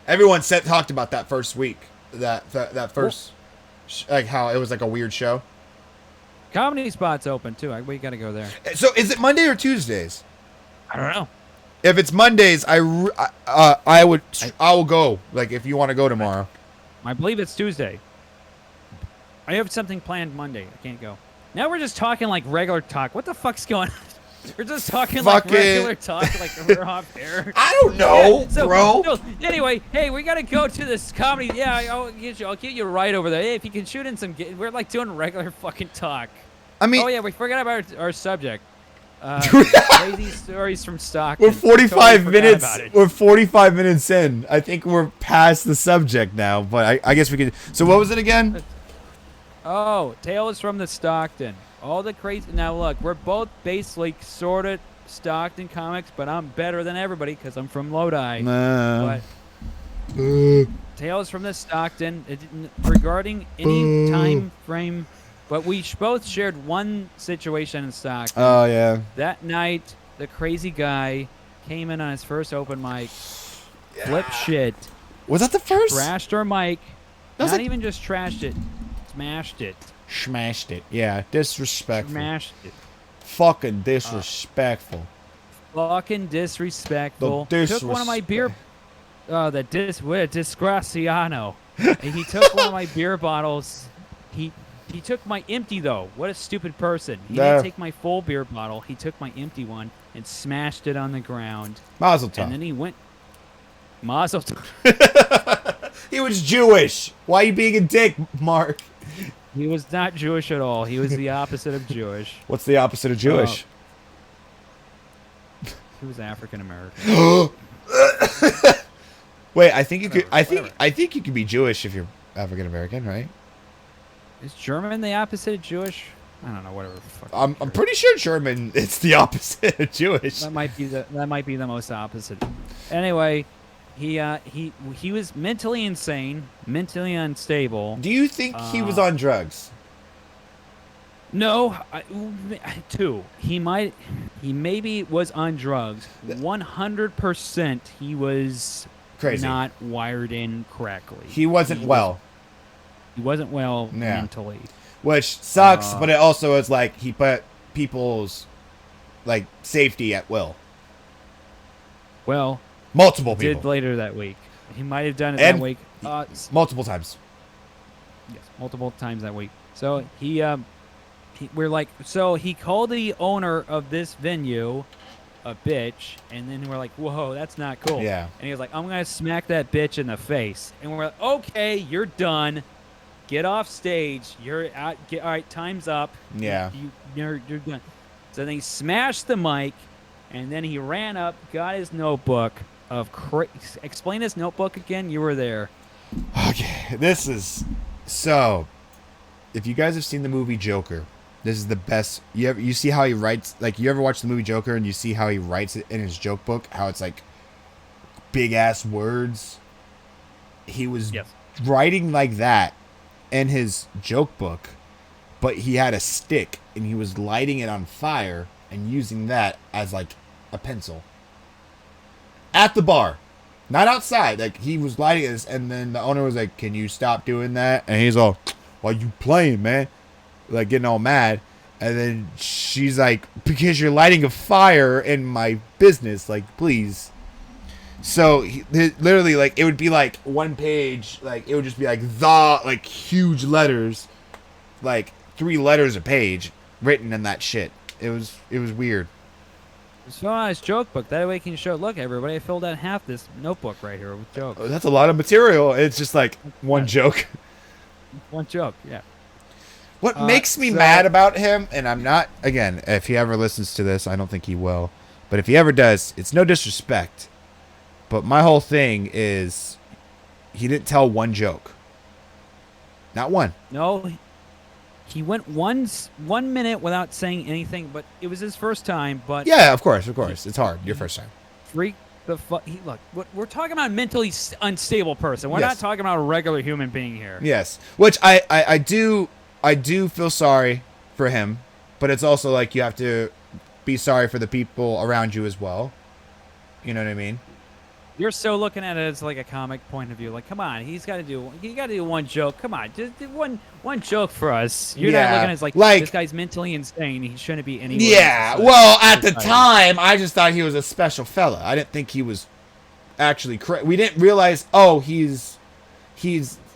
Everyone talked about that first week, that first, like how it was like a weird show. Comedy Spot's open too. We gotta go there. So is it Monday or Tuesdays? I don't know. If it's Mondays, I will go. Like if you want to go tomorrow. I believe it's Tuesday. I have something planned Monday. I can't go. Now we're just talking like regular talk. What the fuck's going on? We're just talking like regular talk, like we're off air. I don't know, bro. So, anyway, hey, we gotta go to this comedy. Yeah, I'll get you right over there. Hey, if you can shoot in some, we're like doing regular fucking talk. I mean, oh yeah, we forgot about our subject. Crazy stories from Stockton. We're 45 minutes. We're 45 minutes in. I think we're past the subject now, but I guess we could. So what was it again? Oh, Tales from the Stockton. All the crazy. Now look, we're both basically sort of Stockton comics, but I'm better than everybody because I'm from Lodi. But Tales from the Stockton regarding any time frame. But we both shared one situation in Stockton. Oh, yeah. That night, the crazy guy came in on his first open mic, flipped shit. Was that the first? Trashed our mic. Not like, even just trashed it. Smashed it. Smashed it. Yeah, disrespectful. Smashed it. Fucking disrespectful. Fucking disrespectful. Disrespect. Took one of my beer... Oh, what a disgraciano. He took one of my beer bottles. He took my empty, though. What a stupid person. He didn't take my full beer bottle. He took my empty one and smashed it on the ground. Mazel tov. And then he went... Mazel tov. He was Jewish. Why are you being a dick, Mark? He was not Jewish at all. He was the opposite of Jewish. What's the opposite of Jewish? He was African American. Wait, I think you could. I think you could be Jewish if you're African American, right? Is German the opposite of Jewish? I don't know. Whatever. I'm pretty sure German. It's the opposite of Jewish. That might be the most opposite. Anyway, he was mentally insane, mentally unstable. Do you think he was on drugs? No, he maybe was on drugs. 100% he was crazy, not wired in correctly. He wasn't well. He wasn't well mentally, which sucks. But it also is like he put people's like safety at will. Well, multiple people did later that week. He might have done it that week. Multiple times. Yes, multiple times that week. So he called the owner of this venue a bitch, and then we're like, whoa, that's not cool. Yeah. And he was like, I'm gonna smack that bitch in the face. And we're like, okay, you're done. Get off stage. You're out. All right, time's up. Yeah. You're done. So then he smashed the mic, and then he ran up, got his notebook of explain his notebook again. You were there. Okay, this is so. If you guys have seen the movie Joker, this is the best. You see how he writes, like, you ever watch the movie Joker and you see how he writes it in his joke book, how it's like big ass words. He was writing like that in his joke book, but he had a stick and he was lighting it on fire and using that as like a pencil at the bar, not outside. Like, he was lighting this, and then the owner was like, "Can you stop doing that?" And he's all, "Why you playing, man?" Like, getting all mad. And then she's like, "Because you're lighting a fire in my business, like, please." So literally, like, it would be like one page, like, it would just be like like huge letters, like 3 letters a page written in that shit. It was weird. It's fill out his joke book. That way he can show, look, everybody, I filled out half this notebook right here with jokes. Oh, that's a lot of material. It's just like one joke. One joke, yeah. What makes me mad about him, and I'm not, again, if he ever listens to this, I don't think he will, but if he ever does, it's no disrespect, but my whole thing is he didn't tell one joke. Not one. No, he went 1 minute without saying anything, but it was his first time. But yeah, of course. It's hard. Your first time. Freaked the fuck? Look, we're talking about a mentally unstable person. We're not talking about a regular human being here. Yes, which I do feel sorry for him, but it's also like you have to be sorry for the people around you as well. You know what I mean? You're so looking at it as like a comic point of view. Like, come on, he got to do one joke. Come on, just do one joke for us. You're not looking at it as like this guy's mentally insane. He shouldn't be anywhere. Yeah, well, at the time, I just thought he was a special fella. I didn't think he was actually crazy. We didn't realize, he's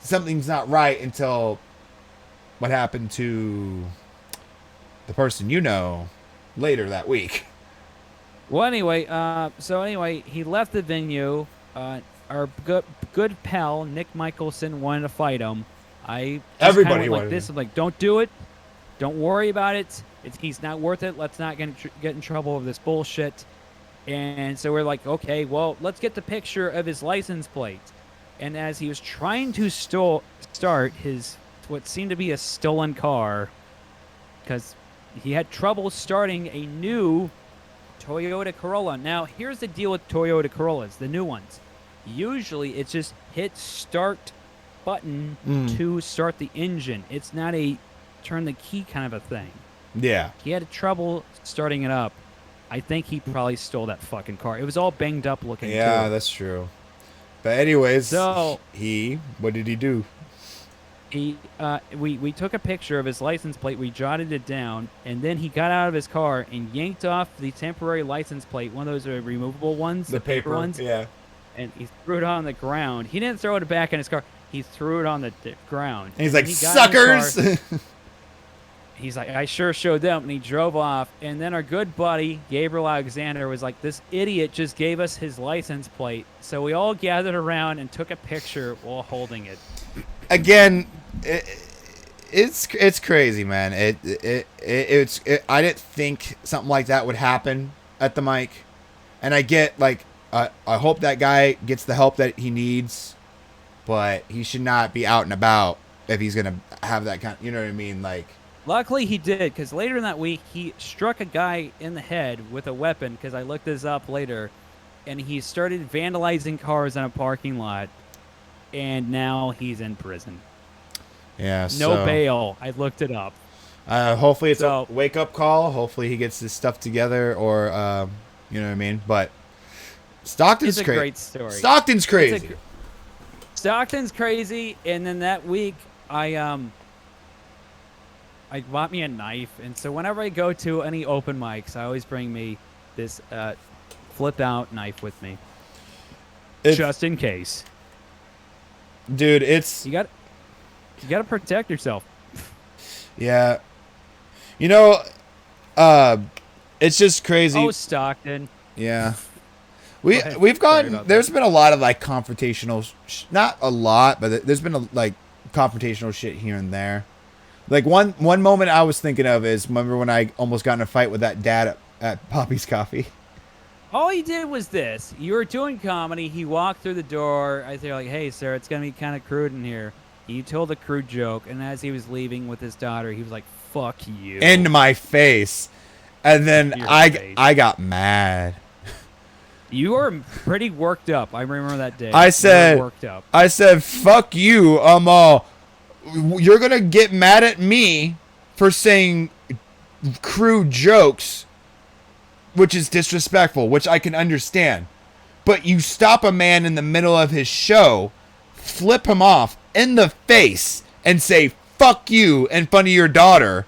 something's not right until what happened to the person later that week. Well, anyway, he left the venue. Our good pal Nick Michelson wanted to fight him. Everybody wanted this. I'm like, don't do it. Don't worry about it. He's not worth it. Let's not get in trouble over this bullshit. And so we're like, okay, well, let's get the picture of his license plate. And as he was trying to start his what seemed to be a stolen car, because he had trouble starting a new Toyota Corolla. Now, here's the deal with Toyota Corollas, the new ones. Usually, it's just hit start button to start the engine. It's not a turn the key kind of a thing. Yeah. He had trouble starting it up. I think he probably stole that fucking car. It was all banged up looking. Yeah, too. That's true. But anyways, so what did he do? We took a picture of his license plate, we jotted it down, and then he got out of his car and yanked off the temporary license plate, one of those removable ones, the paper ones. Yeah. And he threw it on the ground. He didn't throw it back in his car. He threw it on the ground. And he's like, suckers! He's like, I sure showed them. And he drove off. And then our good buddy, Gabriel Alexander, was like, this idiot just gave us his license plate. So we all gathered around and took a picture while holding it. Again, it's crazy, man. I didn't think something like that would happen at the mic, and I get like I hope that guy gets the help that he needs, but he should not be out and about if he's gonna have that kind. You know what I mean? Like, luckily he did, because later in that week he struck a guy in the head with a weapon. Because I looked this up later, and he started vandalizing cars in a parking lot. And now he's in prison. Yeah. No bail. I looked it up. Hopefully it's a wake-up call. Hopefully he gets his stuff together, or you know what I mean. But Stockton's crazy. It's a great story. Stockton's crazy. Stockton's crazy. And then that week, I bought me a knife, and so whenever I go to any open mics, I always bring me this flip-out knife with me, just in case. Dude, it's... You got to protect yourself. Yeah. It's just crazy. Oh, Stockton. Yeah. We've gone... There's been a lot of, like, confrontational... not a lot, but there's been, confrontational shit here and there. Like, one moment I was thinking of is, remember when I almost got in a fight with that dad at Poppy's Coffee? All he did was this. You were doing comedy. He walked through the door. I said, like, hey, sir, it's going to be kind of crude in here. You told a crude joke, and as he was leaving with his daughter, he was like, fuck you. Into my face. And then I got mad. You were pretty worked up. I remember that day. I said, worked up. I said, fuck you. You're going to get mad at me for saying crude jokes, which is disrespectful, which I can understand. But you stop a man in the middle of his show, flip him off in the face, and say, fuck you, in front of your daughter.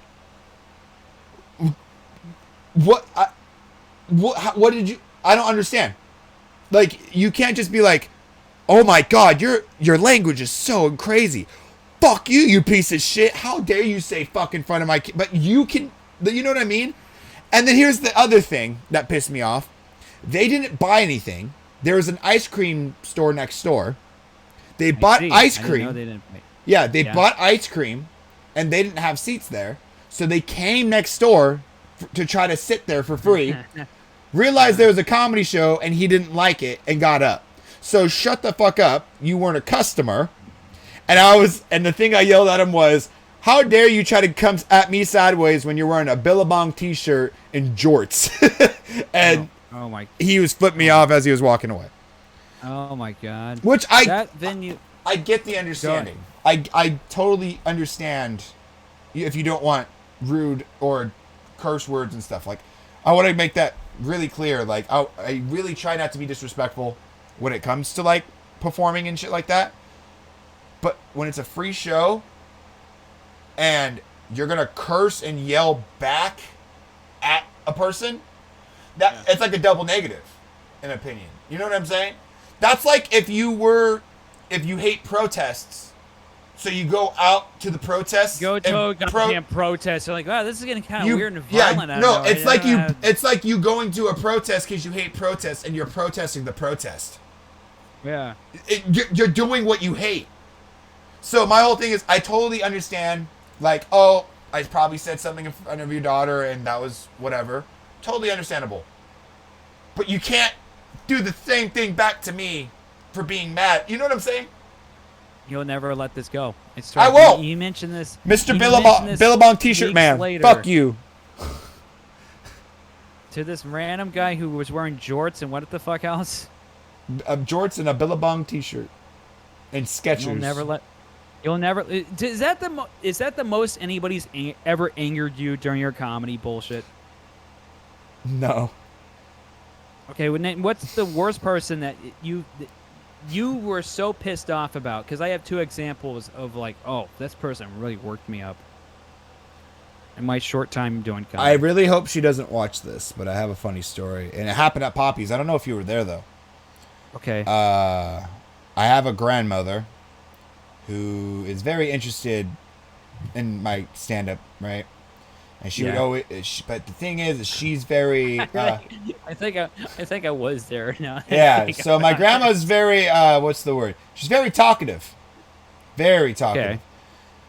What did you... I don't understand. Like, you can't just be like, oh my God, your language is so crazy. Fuck you, you piece of shit. How dare you say fuck in front of my kid? But you can... You know what I mean? And then here's the other thing that pissed me off. They didn't buy anything. There was an ice cream store next door. They bought ice cream. They bought ice cream, and they didn't have seats there. So they came next door to try to sit there for free. Realized there was a comedy show, and he didn't like it and got up. So shut the fuck up. You weren't a customer. And the thing I yelled at him was, how dare you try to come at me sideways when you're wearing a Billabong t-shirt and jorts? And Oh my. He was flipping me off as he was walking away. Oh my God. Which that venue. I get the understanding. I totally understand if you don't want rude or curse words and stuff. Like, I want to make that really clear. Like, I really try not to be disrespectful when it comes to, like, performing and shit like that. But when it's a free show and you're going to curse and yell back at a person, it's like a double negative, in opinion. You know what I'm saying? That's like if you hate protests, so you go out to the protests. Go to a goddamn protest. You're like, wow, this is getting kind of weird and violent. Yeah, no, it's like you going to a protest because you hate protests and you're protesting the protest. Yeah. You're doing what you hate. So my whole thing is, I totally understand, like, oh, I probably said something in front of your daughter and that was whatever. Totally understandable. But you can't do the same thing back to me for being mad. You know what I'm saying? You'll never let this go. I won't. You mentioned this. Mr. Billabong t-shirt man. Later. Fuck you. To this random guy who was wearing jorts and what the fuck else? Jorts and a Billabong t-shirt. And Skechers. You'll never. Is that the most anybody's ever angered you during your comedy bullshit? No. Okay, what's the worst person that you were so pissed off about? Because I have two examples of like, oh, this person really worked me up in my short time doing comedy. I really hope she doesn't watch this, but I have a funny story, and it happened at Poppy's. I don't know if you were there though. Okay. I have a grandmother who is very interested in my stand-up, right? And she would always, but the thing is she's very. I think I was there. No. Yeah. So my grandma's very. What's the word? She's very talkative. Very talkative. Okay.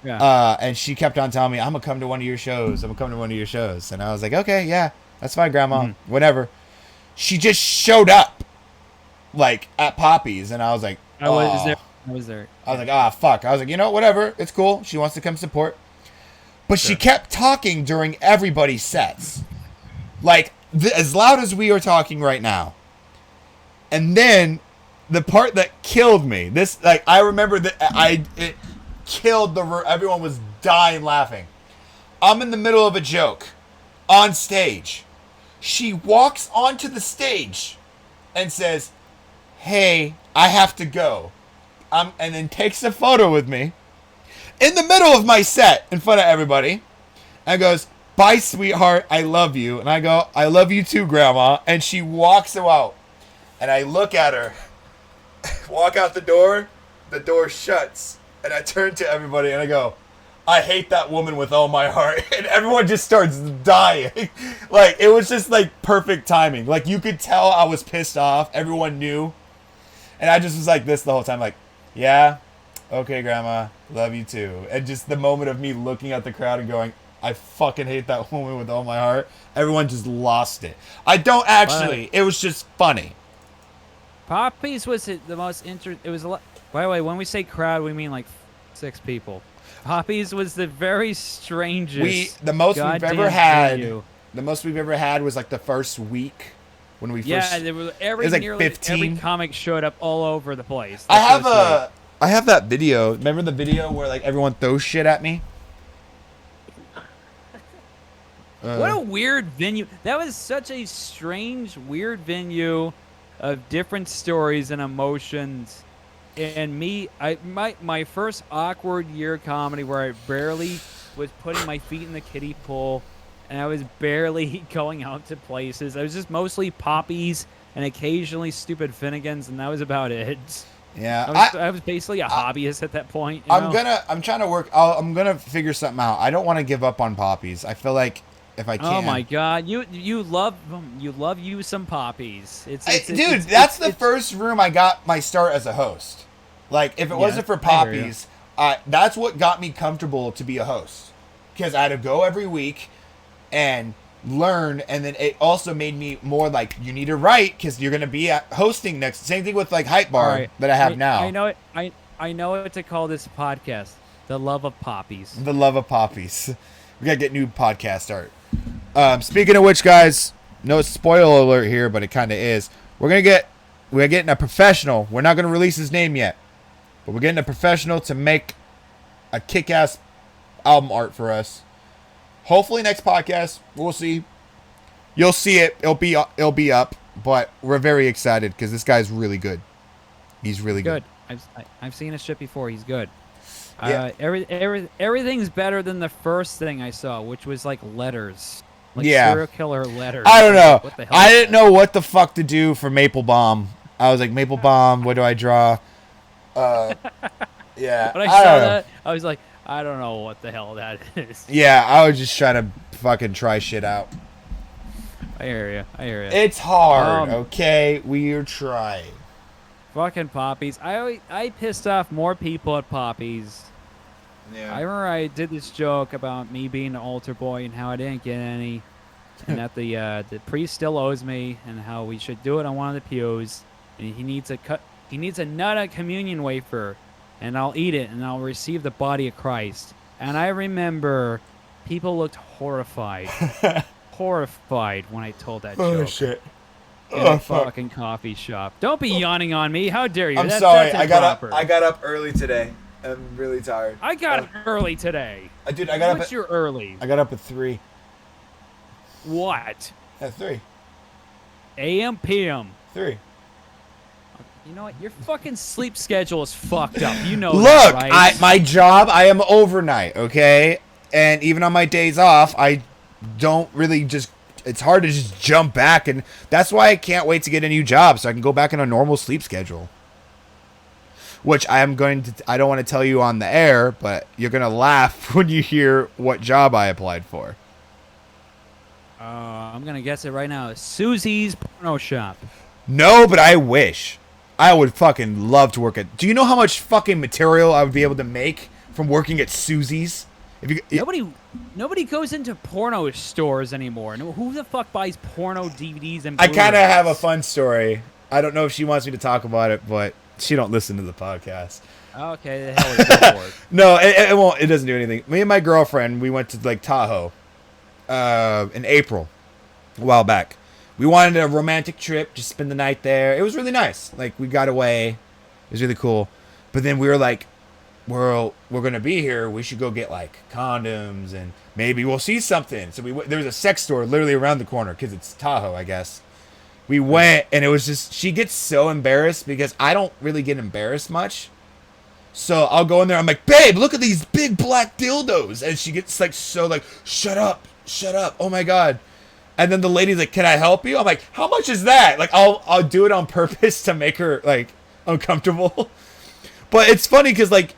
Yeah. And she kept on telling me, "I'm gonna come to one of your shows. I'm gonna come to one of your shows." And I was like, "Okay, yeah, that's fine, Grandma. Whatever." She just showed up, like at Poppy's, and I was like, I was there. I was like, fuck. I was like, you know, whatever. It's cool. She wants to come support. But she kept talking during everybody's sets. Like, as loud as we are talking right now. And then, the part that killed me, I remember that it killed everyone was dying laughing. I'm in the middle of a joke. On stage. She walks onto the stage and says, "Hey, I have to go." And then takes a photo with me in the middle of my set in front of everybody and goes, "Bye, sweetheart. I love you." And I go, "I love you too, Grandma." And she walks out. And I look at her, walk out the door shuts. And I turn to everybody and I go, "I hate that woman with all my heart." And everyone just starts dying. Like, it was just like perfect timing. Like, you could tell I was pissed off. Everyone knew. And I just was like this the whole time, like, "Yeah, okay, Grandma, love you too." And just the moment of me looking at the crowd and going, "I fucking hate that woman with all my heart." Everyone just lost it. I don't actually. It was just funny. Poppy's was the most interesting. It was a lot. By the way, when we say crowd, we mean like 6 people. Poppy's was the very strangest. The most we've ever had was like the first week. When we first, there was nearly 15. Every comic showed up all over the place. I have that video. Remember the video where like everyone throws shit at me? What a weird venue. That was such a strange, weird venue of different stories and emotions. And my first awkward year of comedy where I barely was putting my feet in the kiddie pool. And I was barely going out to places. I was just mostly Poppy's and occasionally stupid Finnegan's, and that was about it. Yeah, I was basically a hobbyist at that point. I'm gonna figure something out. I don't want to give up on Poppy's. I feel like if I can. Oh my God, you love some Poppy's. Dude, that's the first room I got my start as a host. Like, if it wasn't for Poppy's, that's what got me comfortable to be a host, because I had to go every week and learn, and then it also made me more like, you need to write because you're going to be hosting next. Same thing with like Hype Bar that I have now. I know it. I know what to call this podcast: The Love of Poppy's. The Love of Poppies. We gotta get new podcast art. Speaking of which, guys, No spoiler alert here, but it kind of is. We're getting a professional. We're not gonna release his name yet, but we're getting a professional to make a kick-ass album art for us. Hopefully next podcast. We'll see. You'll see it. It'll be up. But we're very excited because this guy's really good. He's really good. I've seen his shit before. He's good. Yeah. Everything's better than the first thing I saw, which was like letters. Like Yeah. serial killer letters. I don't know. What the hell I is didn't that? know what the fuck to do for Maple-Baum. I was like, Maple-Baum, what do I draw? Yeah. When I I saw don't know. that, I was like, I don't know what the hell that is. Yeah, I was just trying to fucking try shit out. I hear you. It's hard, Um, okay? We're trying. Fucking poppies. I pissed off more people at poppies. I Yeah. remember I did this joke about me being an altar boy and how I didn't get any, and that the priest still owes me, and how we should do it on one of the pews, and he needs a nut a communion wafer, and I'll eat it and I'll receive the body of Christ. And I remember people looked horrified, horrified when I told that joke. shit. In a fucking coffee shop. Don't be yawning on me. How dare you? I'm That's sorry. I improper. got up early today. I'm really tired. I got up early today. Dude, I got up What's your early? I got up at 3. What? At 3. AM, PM. 3. You know what? Your fucking sleep schedule is fucked up. You know Look, that, right? my job, I am overnight, okay? And even on my days off, I don't really just, it's hard to just jump back. And that's why I can't wait to get a new job so I can go back on a normal sleep schedule. Which I don't want to tell you on the air, but you're going to laugh when you hear what job I applied for. I'm going to guess it right now. Susie's porno shop. No, but I wish. I would fucking love to work at. Do you know how much fucking material I would be able to make from working at Susie's? If you, Nobody goes into porno stores anymore. No, who the fuck buys porno DVDs and I kind of Blu-rays? have a fun story. I don't know if she wants me to talk about it, but she don't listen to the podcast. Okay, the hell is that for? No, it won't. It doesn't do anything. Me and my girlfriend, we went to like Tahoe, in April, a while back. We wanted a romantic trip, just spend the night there. It was really nice. Like we got away, it was really cool. But then we were like, we're gonna be here. We should go get like condoms and maybe we'll see something. So there was a sex store literally around the corner because it's Tahoe, I guess. We went and it was just she gets so embarrassed because I don't really get embarrassed much. So I'll go in there. I'm like, babe, look at these big black dildos, and she gets like so like, shut up. Oh my god. And then the lady's like, can I help you? I'm like, how much is that? Like I'll do it on purpose to make her like uncomfortable. But it's funny because like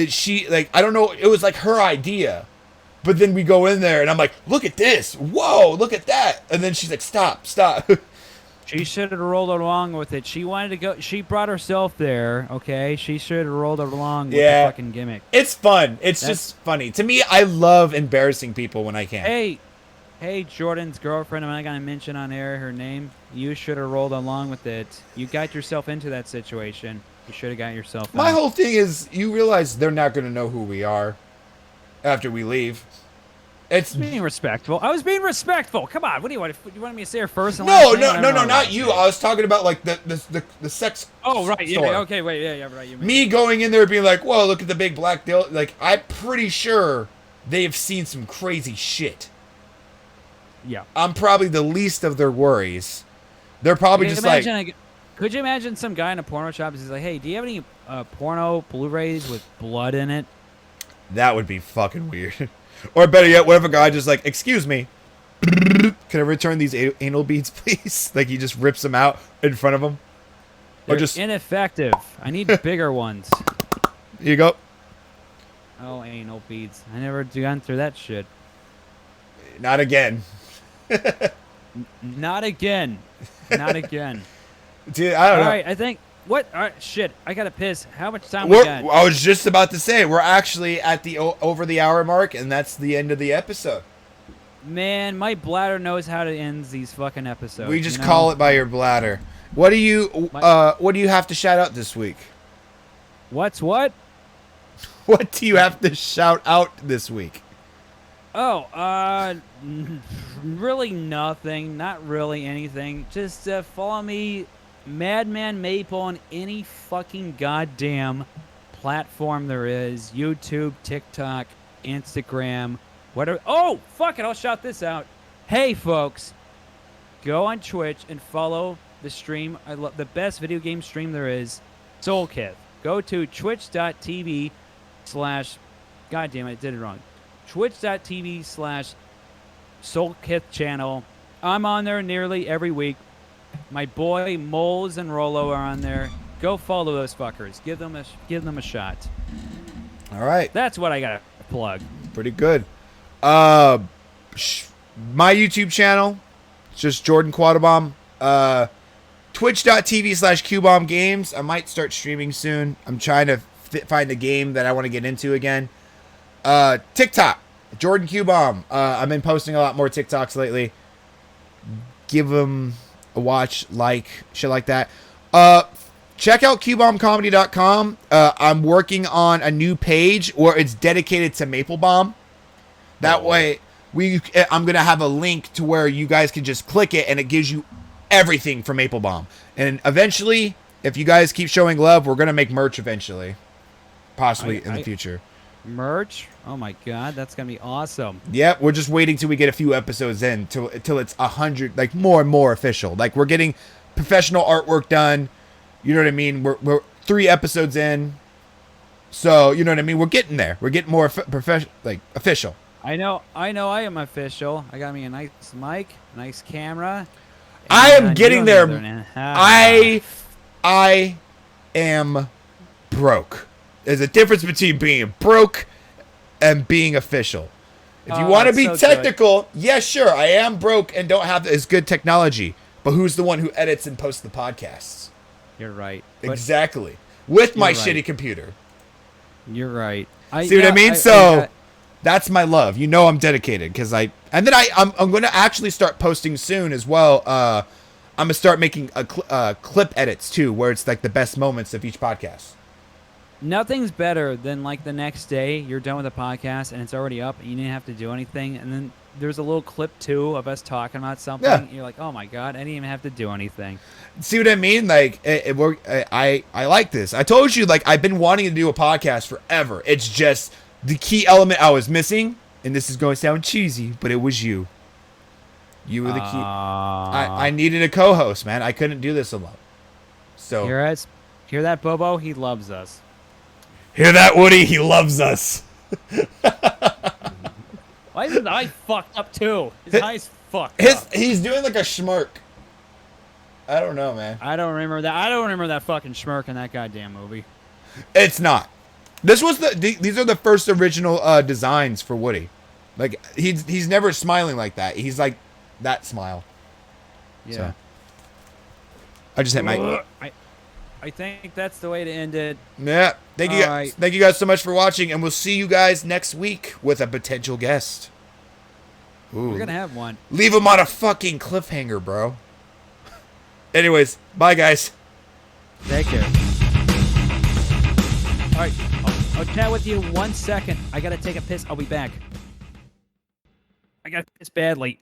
she like I don't know, it was like her idea. But then we go in there and I'm like, look at this. Whoa, look at that. And then she's like, stop. She should have rolled along with it. She wanted to go. She brought herself there. Okay, she should have rolled along with the fucking gimmick. It's fun. It's just funny. To me, I love embarrassing people when I can. Hey, Jordan's girlfriend. I'm not gonna mention on air her name. You should have rolled along with it. You got yourself into that situation. You should have got yourself. My out. whole thing is, you realize they're not going to know who we are after we leave. It's being respectful. I was being respectful. Come on. What do you want? You want me to say her first? And no, last name? not you. I was talking about like the sex. Oh right, store. yeah, okay, wait, yeah, right. You mean. Me going in there being like, whoa, look at the big black dildo. Like, I'm pretty sure they've seen some crazy shit. Yeah. I'm probably the least of their worries. They're probably just like. Could you imagine some guy in a porno shop? He's like, hey, do you have any porno Blu-rays with blood in it? That would be fucking weird. Or better yet, what if a guy just like, excuse me, can I return these anal beads, please? Like he just rips them out in front of him. They're or just ineffective. I need bigger ones. Here you go. Oh, anal beads. I never gone through that shit. Not again. Not again. Not again. Dude, I don't know. All right, I think. What? All right, shit. I gotta piss. How much time we got? I was just about to say we're actually at the over the hour mark, and that's the end of the episode. Man, my bladder knows how to end these fucking episodes. We just call it by your bladder. What do you have to shout out this week? What's what? What do you have to shout out this week? Oh, really nothing. Not really anything. Just follow me, Madman Maple, on any fucking goddamn platform there is. YouTube, TikTok, Instagram, whatever. Oh, fuck it. I'll shout this out. Hey, folks, go on Twitch and follow the stream. I love the best video game stream there is, Soulkith. Go to twitch.tv/. God damn it, I did it wrong. Twitch.tv/Soulkith channel. I'm on there nearly every week. My boy Moles and Rolo are on there. Go follow those fuckers. Give them a shot. All right. That's what I gotta plug. Pretty good. My YouTube channel, it's just Jordan Quattlebaum. Twitch.tv/QBombGames. I might start streaming soon. I'm trying to find a game that I want to get into again. TikTok, Jordan Q-Bomb. I've been posting a lot more TikToks lately. Give them a watch, shit like that. Check out QBombComedy.com. I'm working on a new page where it's dedicated to Maple-Baum. That way, I'm going to have a link to where you guys can just click it and it gives you everything from Maple-Baum. And eventually, if you guys keep showing love, we're going to make merch eventually. Possibly in the future. Merch? Oh my god, that's gonna be awesome. Yep, we're just waiting till we get a few episodes in till it's 100, like more and more official. Like we're getting professional artwork done. You know what I mean? We're 3 episodes in, so you know what I mean. We're getting there. We're getting more official. I know. I am official. I got me a nice mic, a nice camera. I am getting there. I am broke. There's a difference between being broke and being official. If you want to be technical, yeah, sure, I am broke and don't have as good technology. But who's the one who edits and posts the podcasts? You're right. Exactly. With my shitty computer. You're right. See what I mean? That's my love. You know I'm dedicated because I'm going to actually start posting soon as well. I'm going to start making clip edits too, where it's like the best moments of each podcast. Nothing's better than like the next day you're done with the podcast and it's already up and you didn't have to do anything, and then there's a little clip too of us talking about something. Yeah. You're like, oh my god, I didn't even have to do anything. See what I mean? Like I like this. I told you, like, I've been wanting to do a podcast forever. It's just the key element I was missing, and this is going to sound cheesy, but it was you. You were the key. I needed a co-host, man. I couldn't do this alone. So hear that, Bobo? He loves us. Hear that, Woody? He loves us. Why is his eye fucked up too? His eye's fucked up. He's doing like a smirk. I don't know, man. I don't remember that. I don't remember that fucking smirk in that goddamn movie. It's not. These are the first original designs for Woody. Like he's never smiling like that. He's like that smile. Yeah. So. I just hit my. I think that's the way to end it. Yeah. Thank you guys so much for watching, and we'll see you guys next week with a potential guest. Ooh. We're gonna have one. Leave him on a fucking cliffhanger, bro. Anyways, bye guys. Take care. All right, I'll chat with you 1 second. I gotta take a piss. I'll be back. I gotta piss badly.